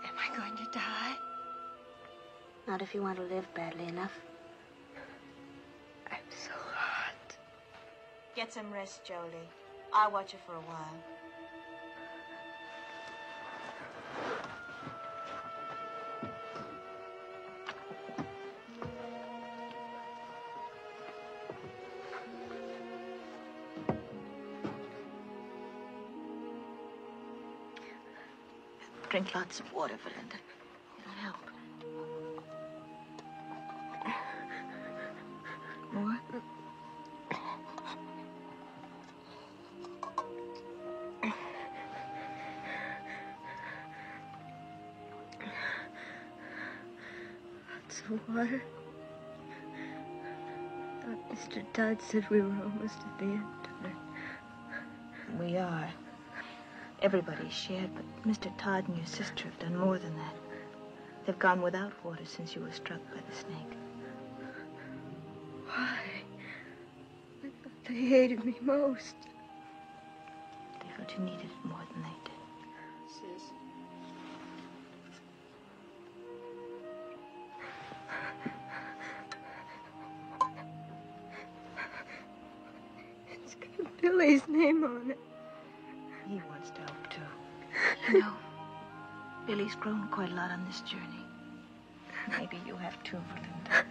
Am I going to die? Not if you want to live badly enough. I'm so hot. Get some rest, Jolie. I'll watch you for a while. Drink lots of water, Belinda. It'll help. More? Lots of water. I thought Mr. Todd said we were almost at the end of it. We are. Everybody's shared, but Mr. Todd and your sister have done more than that. They've gone without water since you were struck by the snake. Why? I thought they hated me most. They felt you needed it more than they did. Sis. It's got Billy's name on it. He wants to help, too. You know, Billy's grown quite a lot on this journey. Maybe you have too, Belinda.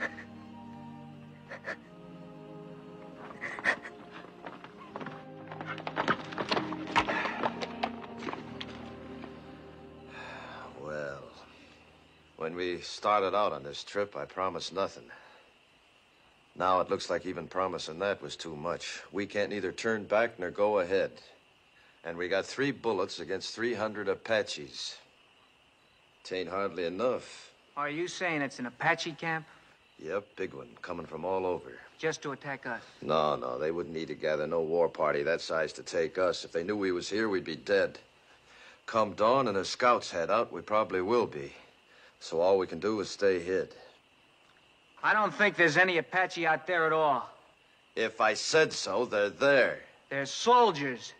Well, when we started out on this trip, I promised nothing. Now it looks like even promising that was too much. We can't neither turn back nor go ahead. And we got 3 bullets against 300 Apaches. It ain't hardly enough. Are you saying it's an Apache camp? Yep, big one, coming from all over. Just to attack us? No, they wouldn't need to gather no war party that size to take us. If they knew we was here, we'd be dead. Come dawn and the scouts head out, we probably will be. So all we can do is stay hid. I don't think there's any Apache out there at all. If I said so, they're there. They're soldiers.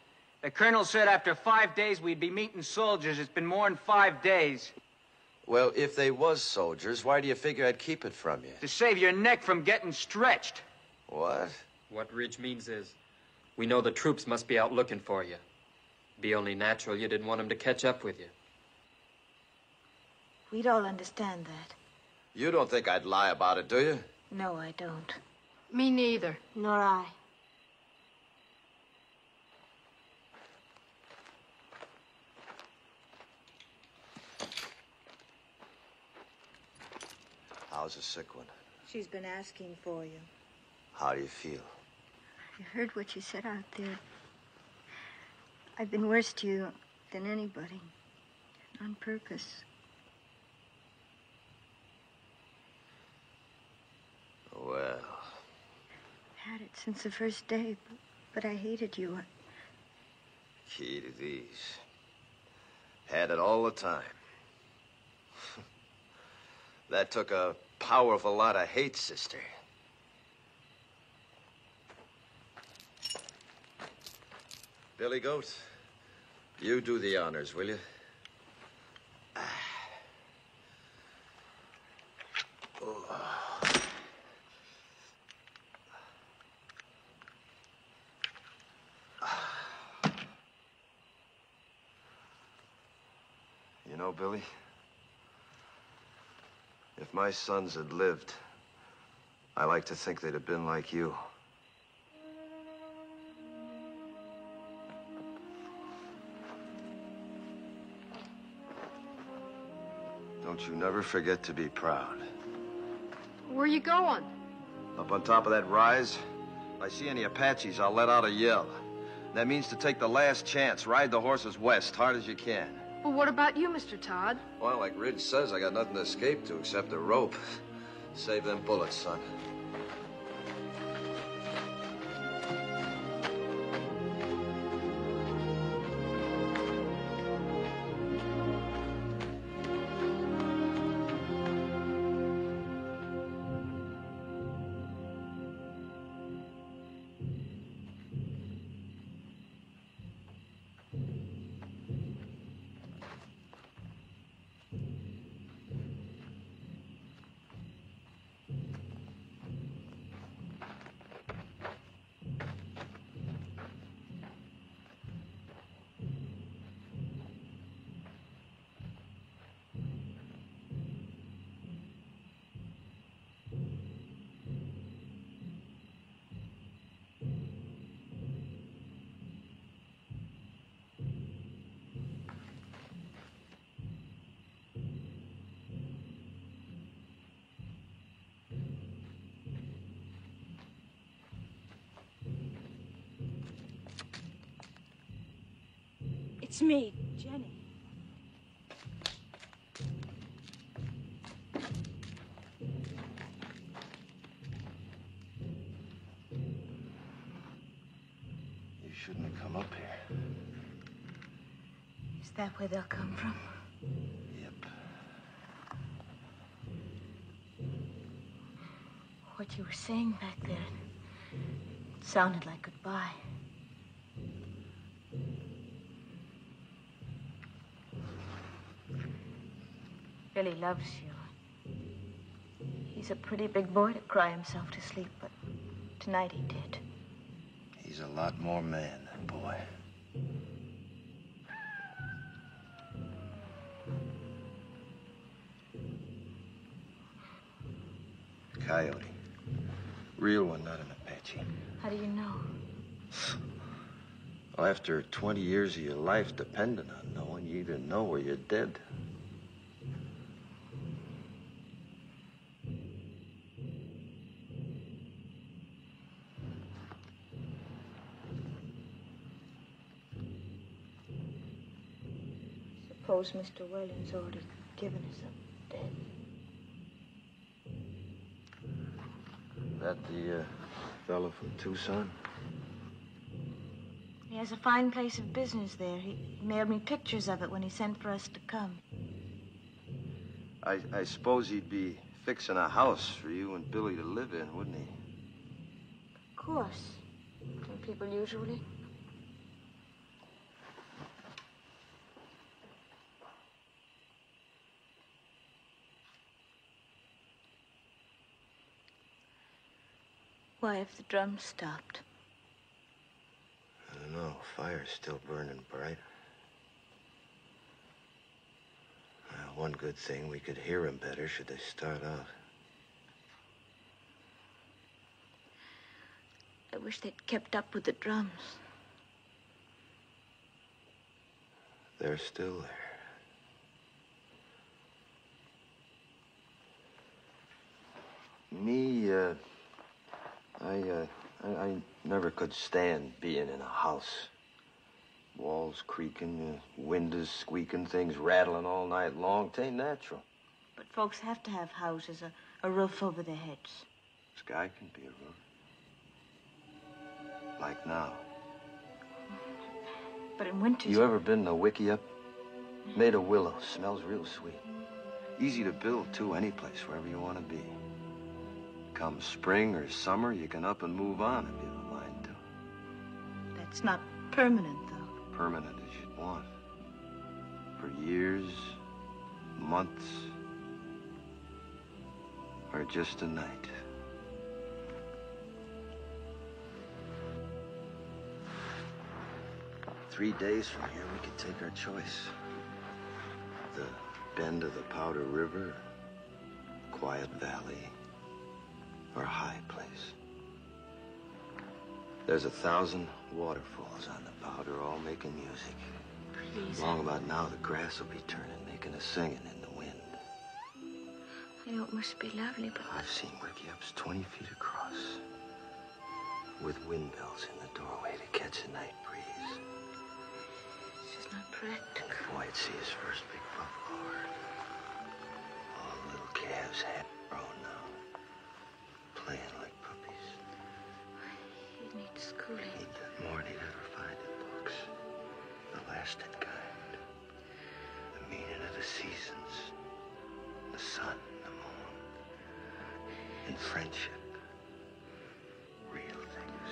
The colonel said after 5 days we'd be meeting soldiers. It's been more than 5 days. Well, if they was soldiers, why do you figure I'd keep it from you? To save your neck from getting stretched. What? What Ridge means is, we know the troops must be out looking for you. Be only natural you didn't want them to catch up with you. We'd all understand that. You don't think I'd lie about it, do you? No, I don't. Me neither. Nor I. How's the sick one? She's been asking for you. How do you feel? I heard what you said out there. I've been worse to you than anybody. On purpose. Well... Had it since the first day, but I hated you. Key to these. Had it all the time. That took a powerful lot of hate, sister. Billy Goat, you do the honors, will you? You know, Billy, if my sons had lived, I like to think they'd have been like you. Don't you never forget to be proud. Where you going? Up on top of that rise, if I see any Apaches, I'll let out a yell. That means to take the last chance, ride the horses west, hard as you can. Well, what about you, Mr. Todd? Well, like Ridge says, I got nothing to escape to except a rope. Save them bullets, son. It's me, Jenny. You shouldn't have come up here. Is that where they'll come from? Yep. What you were saying back there, it sounded like goodbye. Billy loves you. He's a pretty big boy to cry himself to sleep, but tonight he did. He's a lot more man than boy. Coyote. Real one, not an Apache. How do you know? Well, after 20 years of your life depending on knowing, you either know or you're dead. Suppose Mr. Whalen's already given us up dead. That the fellow from Tucson? He has a fine place of business there. He mailed me pictures of it when he sent for us to come. I suppose he'd be fixing a house for you and Billy to live in, wouldn't he? Of course. Don't people usually? Why have the drums stopped? I don't know. Fire's still burning bright. One good thing, we could hear them better should they start out. I wish they'd kept up with the drums. They're still there. Me, I never could stand being in a house. Walls creaking, windows squeaking, things rattling all night long. It ain't natural. But folks have to have houses, a roof over their heads. Sky can be a roof. Like now. But in winter... You ever been to Wickiup? Made of willow. Smells real sweet. Easy to build, too, any place, wherever you want to be. Come spring or summer, you can up and move on if you have a mind to. That's not permanent, though. Permanent as you'd want. For years, months, or just a night. Three days from here, we could take our choice. The bend of the Powder River, quiet valley, or a high place. There's 1,000 waterfalls on the Powder, all making music. Please. Long about now, the grass will be turning, making a singing in the wind. I know it must be lovely, but... I've seen Wickiups 20 feet across, with windmills in the doorway to catch a night breeze. It's just not practical. And the boy'd see his first big buffalo herd. All the little calves half grown now, playing like puppies. He needs schooling. He'd get more than he'd ever find in books. The lasting kind. The meaning of the seasons. The sun, the moon. And friendship. Real things.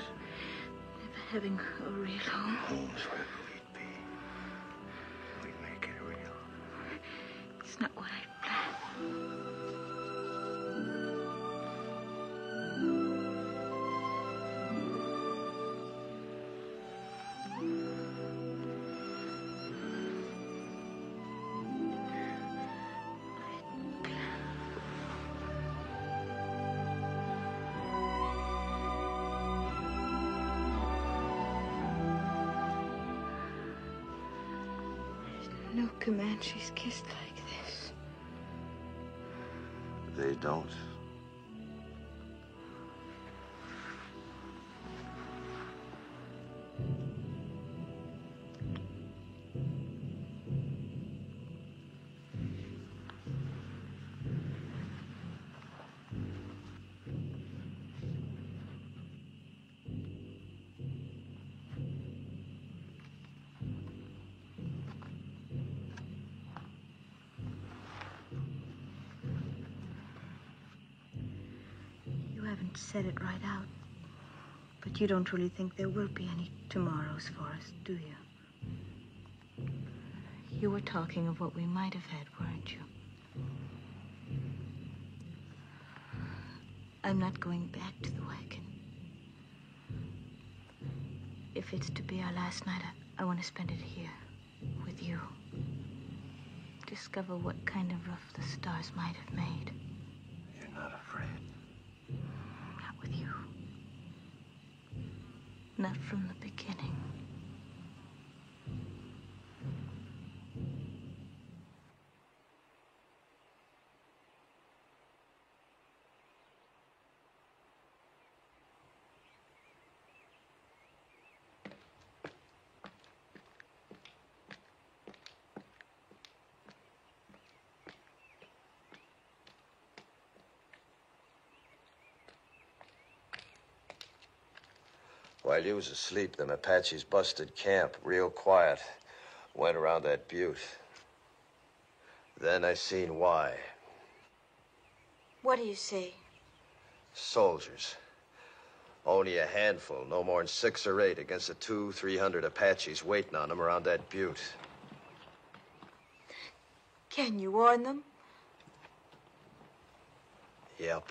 Never having a real home. Home's wherever we'd be. We'd make it real. It's not what I planned. No Comanches kissed like this. They don't. You haven't said it right out. But you don't really think there will be any tomorrows for us, do you? You were talking of what we might have had, weren't you? I'm not going back to the wagon. If it's to be our last night, I want to spend it here, with you. Discover what kind of roof the stars might have made. You're not afraid. Not with you. Not from the beginning. While you was asleep, them Apaches busted camp, real quiet. Went around that butte. Then I seen why. What do you see? Soldiers. Only a handful, no more than 6 or 8 against the 200-300 Apaches waiting on them around that butte. Can you warn them? Yep.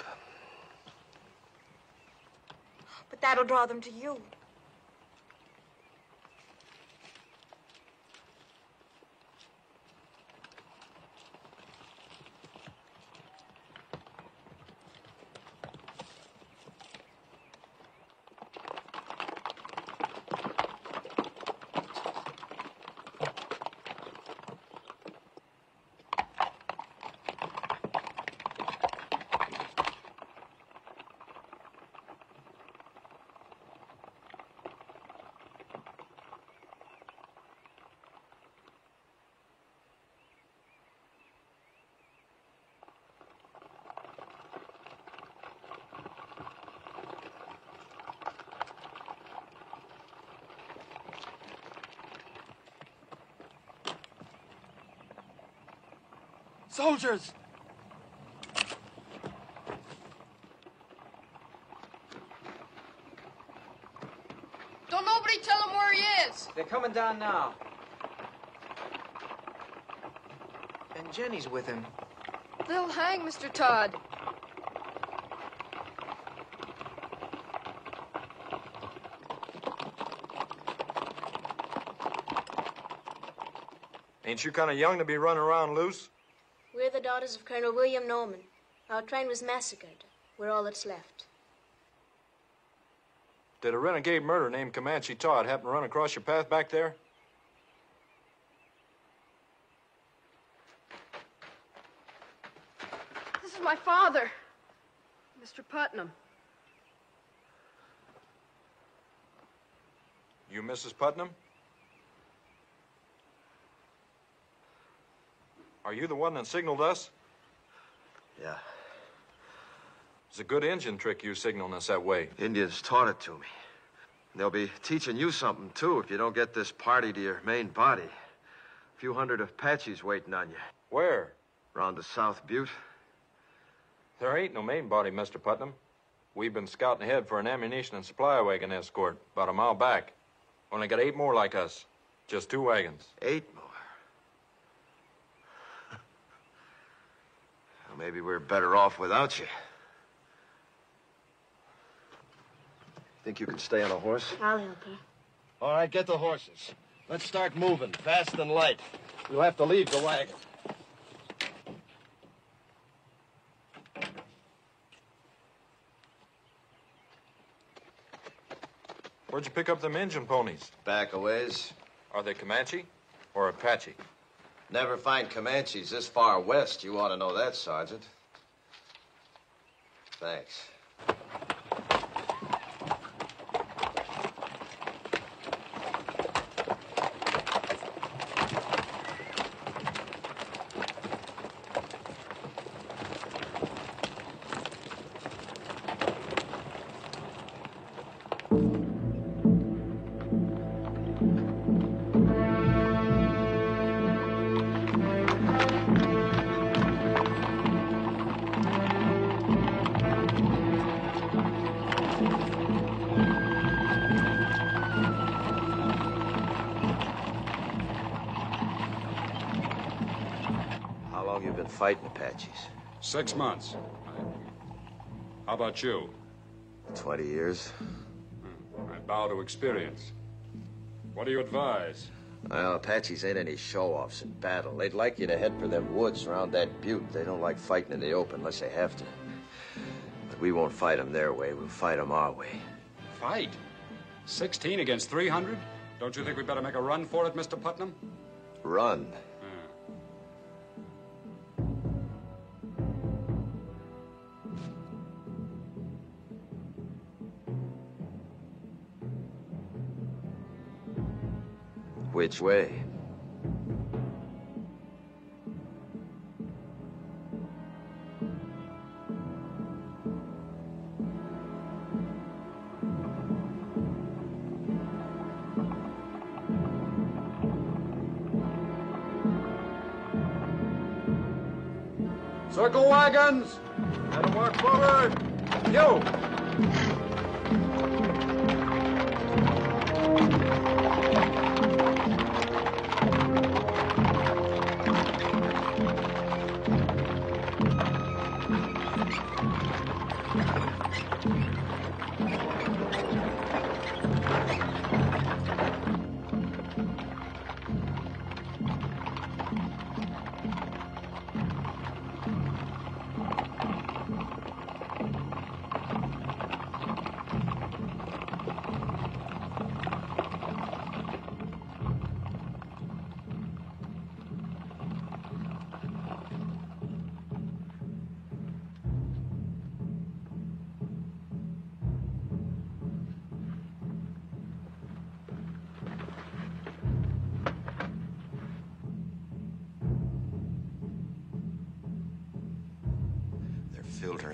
But that'll draw them to you. Soldiers! Don't nobody tell him where he is. They're coming down now. And Jenny's with him. They'll hang Mr. Todd. Ain't you kind of young to be running around loose? We're the daughters of Colonel William Norman. Our train was massacred. We're all that's left. Did a renegade murderer named Comanche Todd happen to run across your path back there? This is my father, Mr. Putnam. You Mrs. Putnam? Are you the one that signaled us? Yeah. It's a good Indian trick you signaling us that way. Indians taught it to me. And they'll be teaching you something, too, if you don't get this party to your main body. A few hundred Apaches waiting on you. Where? Around the South Butte. There ain't no main body, Mr. Putnam. We've been scouting ahead for an ammunition and supply wagon escort about a mile back. Only got 8 more like us. Just 2 wagons. 8 more? Well, maybe we're better off without you. Think you can stay on a horse? I'll help her. All right, get the horses. Let's start moving, fast and light. We'll have to leave the wagon. Where'd you pick up them Injun ponies? Back a ways. Are they Comanche or Apache? Never find Comanches this far west. You ought to know that, Sergeant. Thanks. Fighting Apaches. 6 months. How about you? 20 years. I bow to experience. What do you advise? Well, Apaches ain't any show-offs in battle. They'd like you to head for them woods around that butte. They don't like fighting in the open unless they have to. But we won't fight them their way. We'll fight them our way. Fight? 16 against 300? Don't you think we better make a run for it, Mr. Putnam? Run? Which way? Circle wagons! That'll mark forward! You!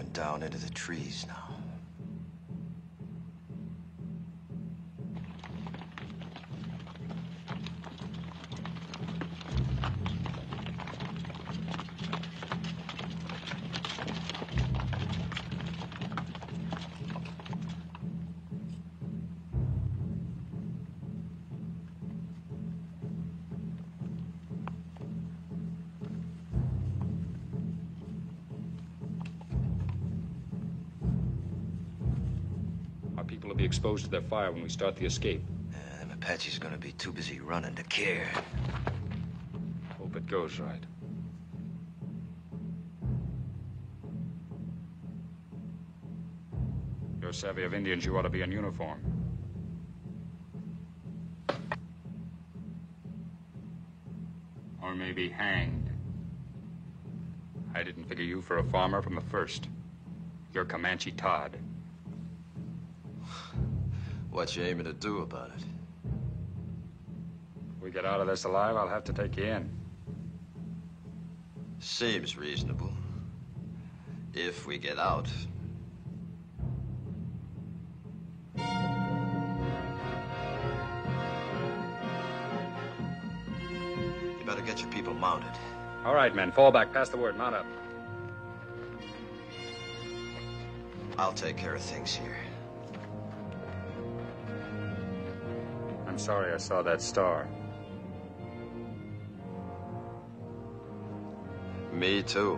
coming down into the trees now. People will be exposed to their fire when we start the escape. Them Apaches are gonna be too busy running to care. Hope it goes right. You're savvy of Indians, you ought to be in uniform. Or maybe hanged. I didn't figure you for a farmer from the first. You're Comanche Todd. What you aiming to do about it? If we get out of this alive, I'll have to take you in. Seems reasonable. If we get out. You better get your people mounted. All right, men, fall back. Pass the word. Mount up. I'll take care of things here. I'm sorry I saw that star. Me too.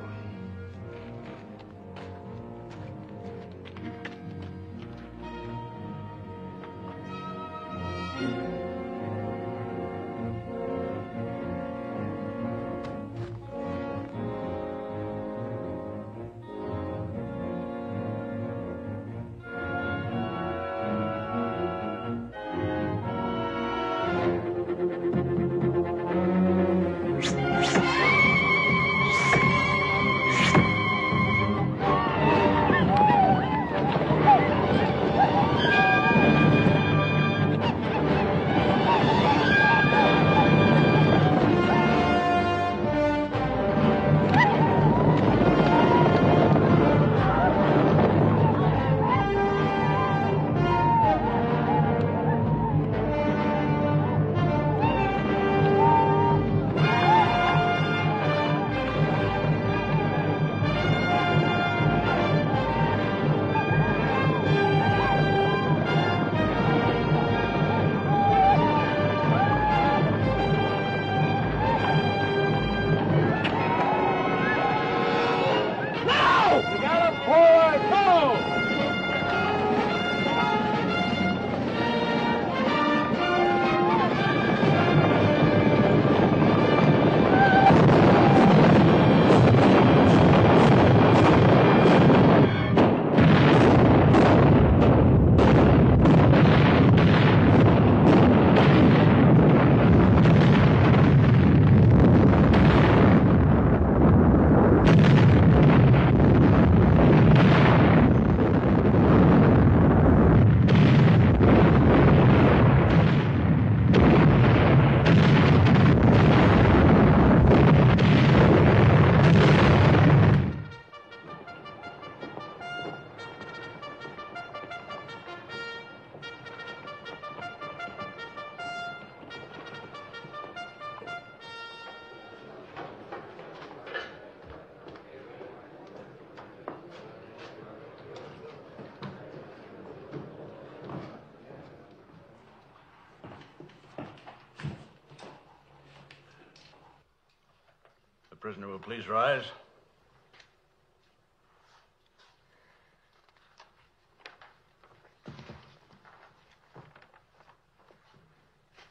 The prisoner will please rise.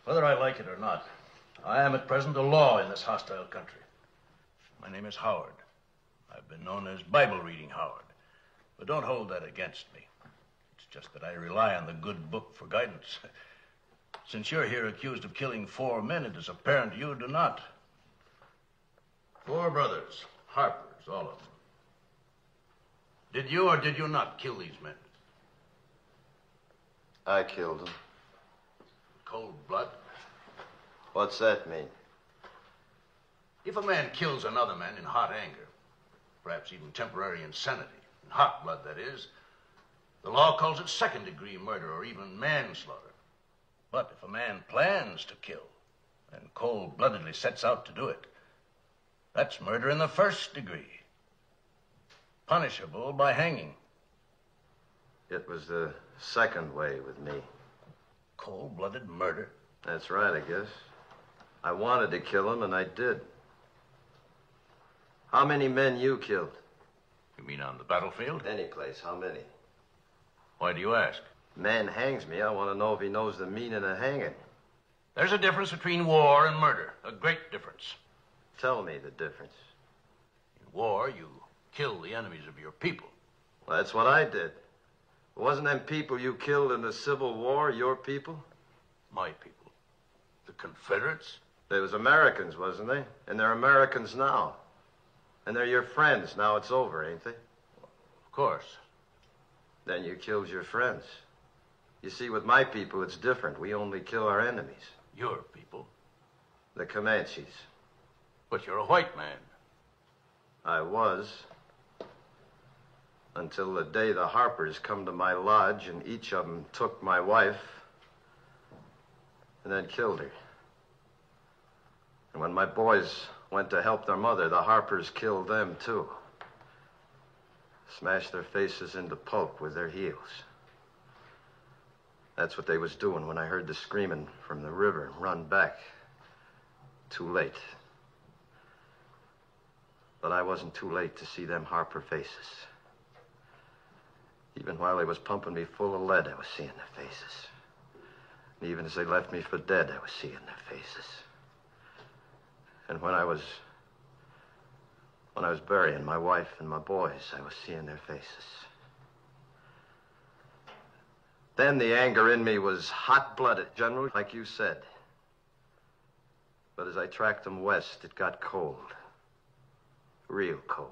Whether I like it or not, I am at present a law in this hostile country. My name is Howard. I've been known as Bible-reading Howard. But don't hold that against me. It's just that I rely on the good book for guidance. Since you're here accused of killing 4 men, it is apparent you do not. 4 brothers, Harpers, all of them. Did you or did you not kill these men? I killed them. Cold blood? What's that mean? If a man kills another man in hot anger, perhaps even temporary insanity, In hot blood, that is. The law calls it second-degree murder or even manslaughter. But if a man plans to kill and cold-bloodedly sets out to do it, that's murder in the first degree, punishable by hanging. It was the second way with me. Cold-blooded murder? That's right, I guess. I wanted to kill him, and I did. How many men you killed? You mean on the battlefield? Any place. How many? Why do you ask? Man hangs me. I want to know if he knows the meaning of hanging. There's a difference between war and murder. A great difference. Tell me the difference. In war, you kill the enemies of your people. Well, that's what I did. Wasn't them people you killed in the Civil War your people? My people. The Confederates? They was Americans, wasn't they? And they're Americans now. And they're your friends. Now it's over, ain't they? Of course. Then you killed your friends. You see, with my people, it's different. We only kill our enemies. Your people? The Comanches. But you're a white man. I was. Until the day the Harpers come to my lodge and each of them took my wife and then killed her. And when my boys went to help their mother, the Harpers killed them too. Smashed their faces into pulp with their heels. That's what they was doing when I heard the screaming from the river and run back. Too late. But I wasn't too late to see them Harper faces. Even while they was pumping me full of lead, I was seeing their faces. And even as they left me for dead, I was seeing their faces. And when I was burying my wife and my boys, I was seeing their faces. Then the anger in me was hot-blooded, General, like you said. But as I tracked them west, it got cold. Real cold.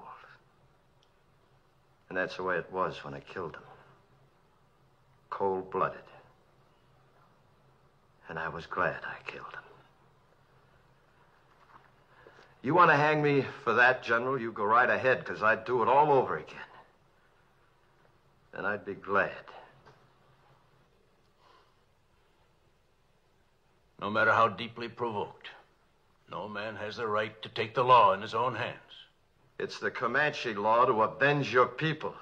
And that's the way it was when I killed them. Cold-blooded. And I was glad I killed them. You want to hang me for that, General, you go right ahead, because I'd do it all over again. And I'd be glad. No matter how deeply provoked, no man has the right to take the law in his own hands. It's the Comanche law to avenge your people.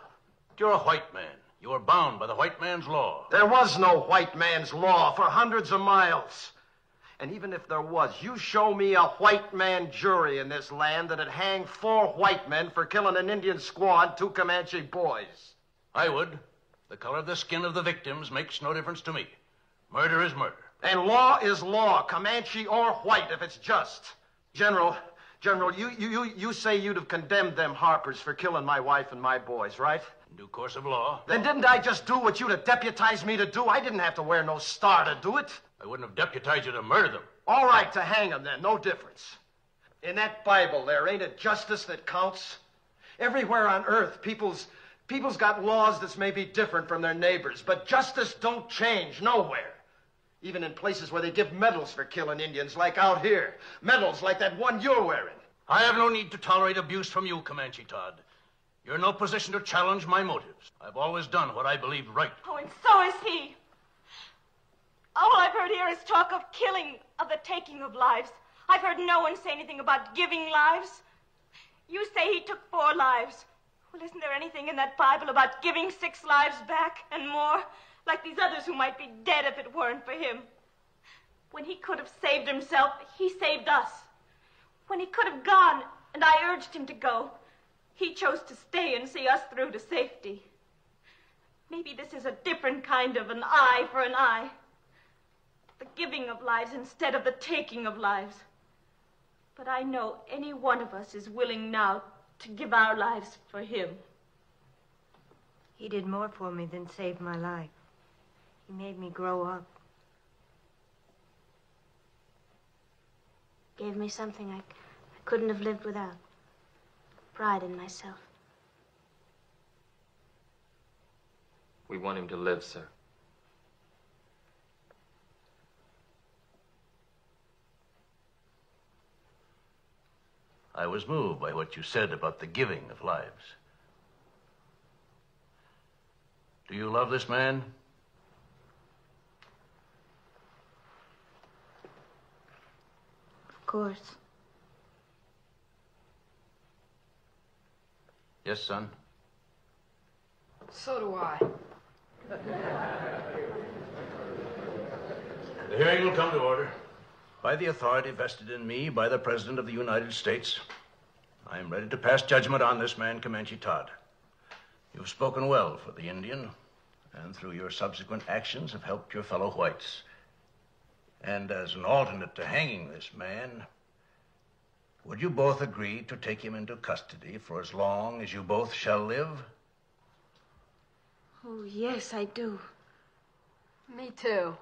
You're a white man. You are bound by the white man's law. There was no white man's law for hundreds of miles. And even if there was, you show me a white man jury in this land that'd hang 4 white men for killing an Indian squaw and 2 Comanche boys. I would. The color of the skin of the victims makes no difference to me. Murder is murder. And law is law, Comanche or white, if it's just. General, you say you'd have condemned them Harpers for killing my wife and my boys, right? In due course of law. Then didn't I just do what you'd have deputized me to do? I didn't have to wear no star to do it. I wouldn't have deputized you to murder them. All right, to hang them then, no difference. In that Bible there, ain't it justice that counts? Everywhere on earth, people's got laws that's maybe different from their neighbors, but justice don't change nowhere. Even in places where they give medals for killing Indians, like out here. Medals like that one you're wearing. I have no need to tolerate abuse from you, Comanche Todd. You're in no position to challenge my motives. I've always done what I believed right. Oh, and so is he. All I've heard here is talk of killing, of the taking of lives. I've heard no one say anything about giving lives. You say he took 4 lives. Well, isn't there anything in that Bible about giving 6 lives back and more? Like these others who might be dead if it weren't for him. When he could have saved himself, he saved us. When he could have gone, and I urged him to go, he chose to stay and see us through to safety. Maybe this is a different kind of an eye for an eye. The giving of lives instead of the taking of lives. But I know any one of us is willing now to give our lives for him. He did more for me than save my life. He made me grow up. Gave me something I couldn't have lived without. Pride in myself. We want him to live, sir. I was moved by what you said about the giving of lives. Do you love this man? Of course. Yes, son. So do I. The hearing will come to order. By the authority vested in me by the President of the United States, I am ready to pass judgment on this man, Comanche Todd. You've spoken well for the Indian, and through your subsequent actions have helped your fellow whites. And as an alternate to hanging this man, would you both agree to take him into custody for as long as you both shall live? Oh, yes, I do. Me too.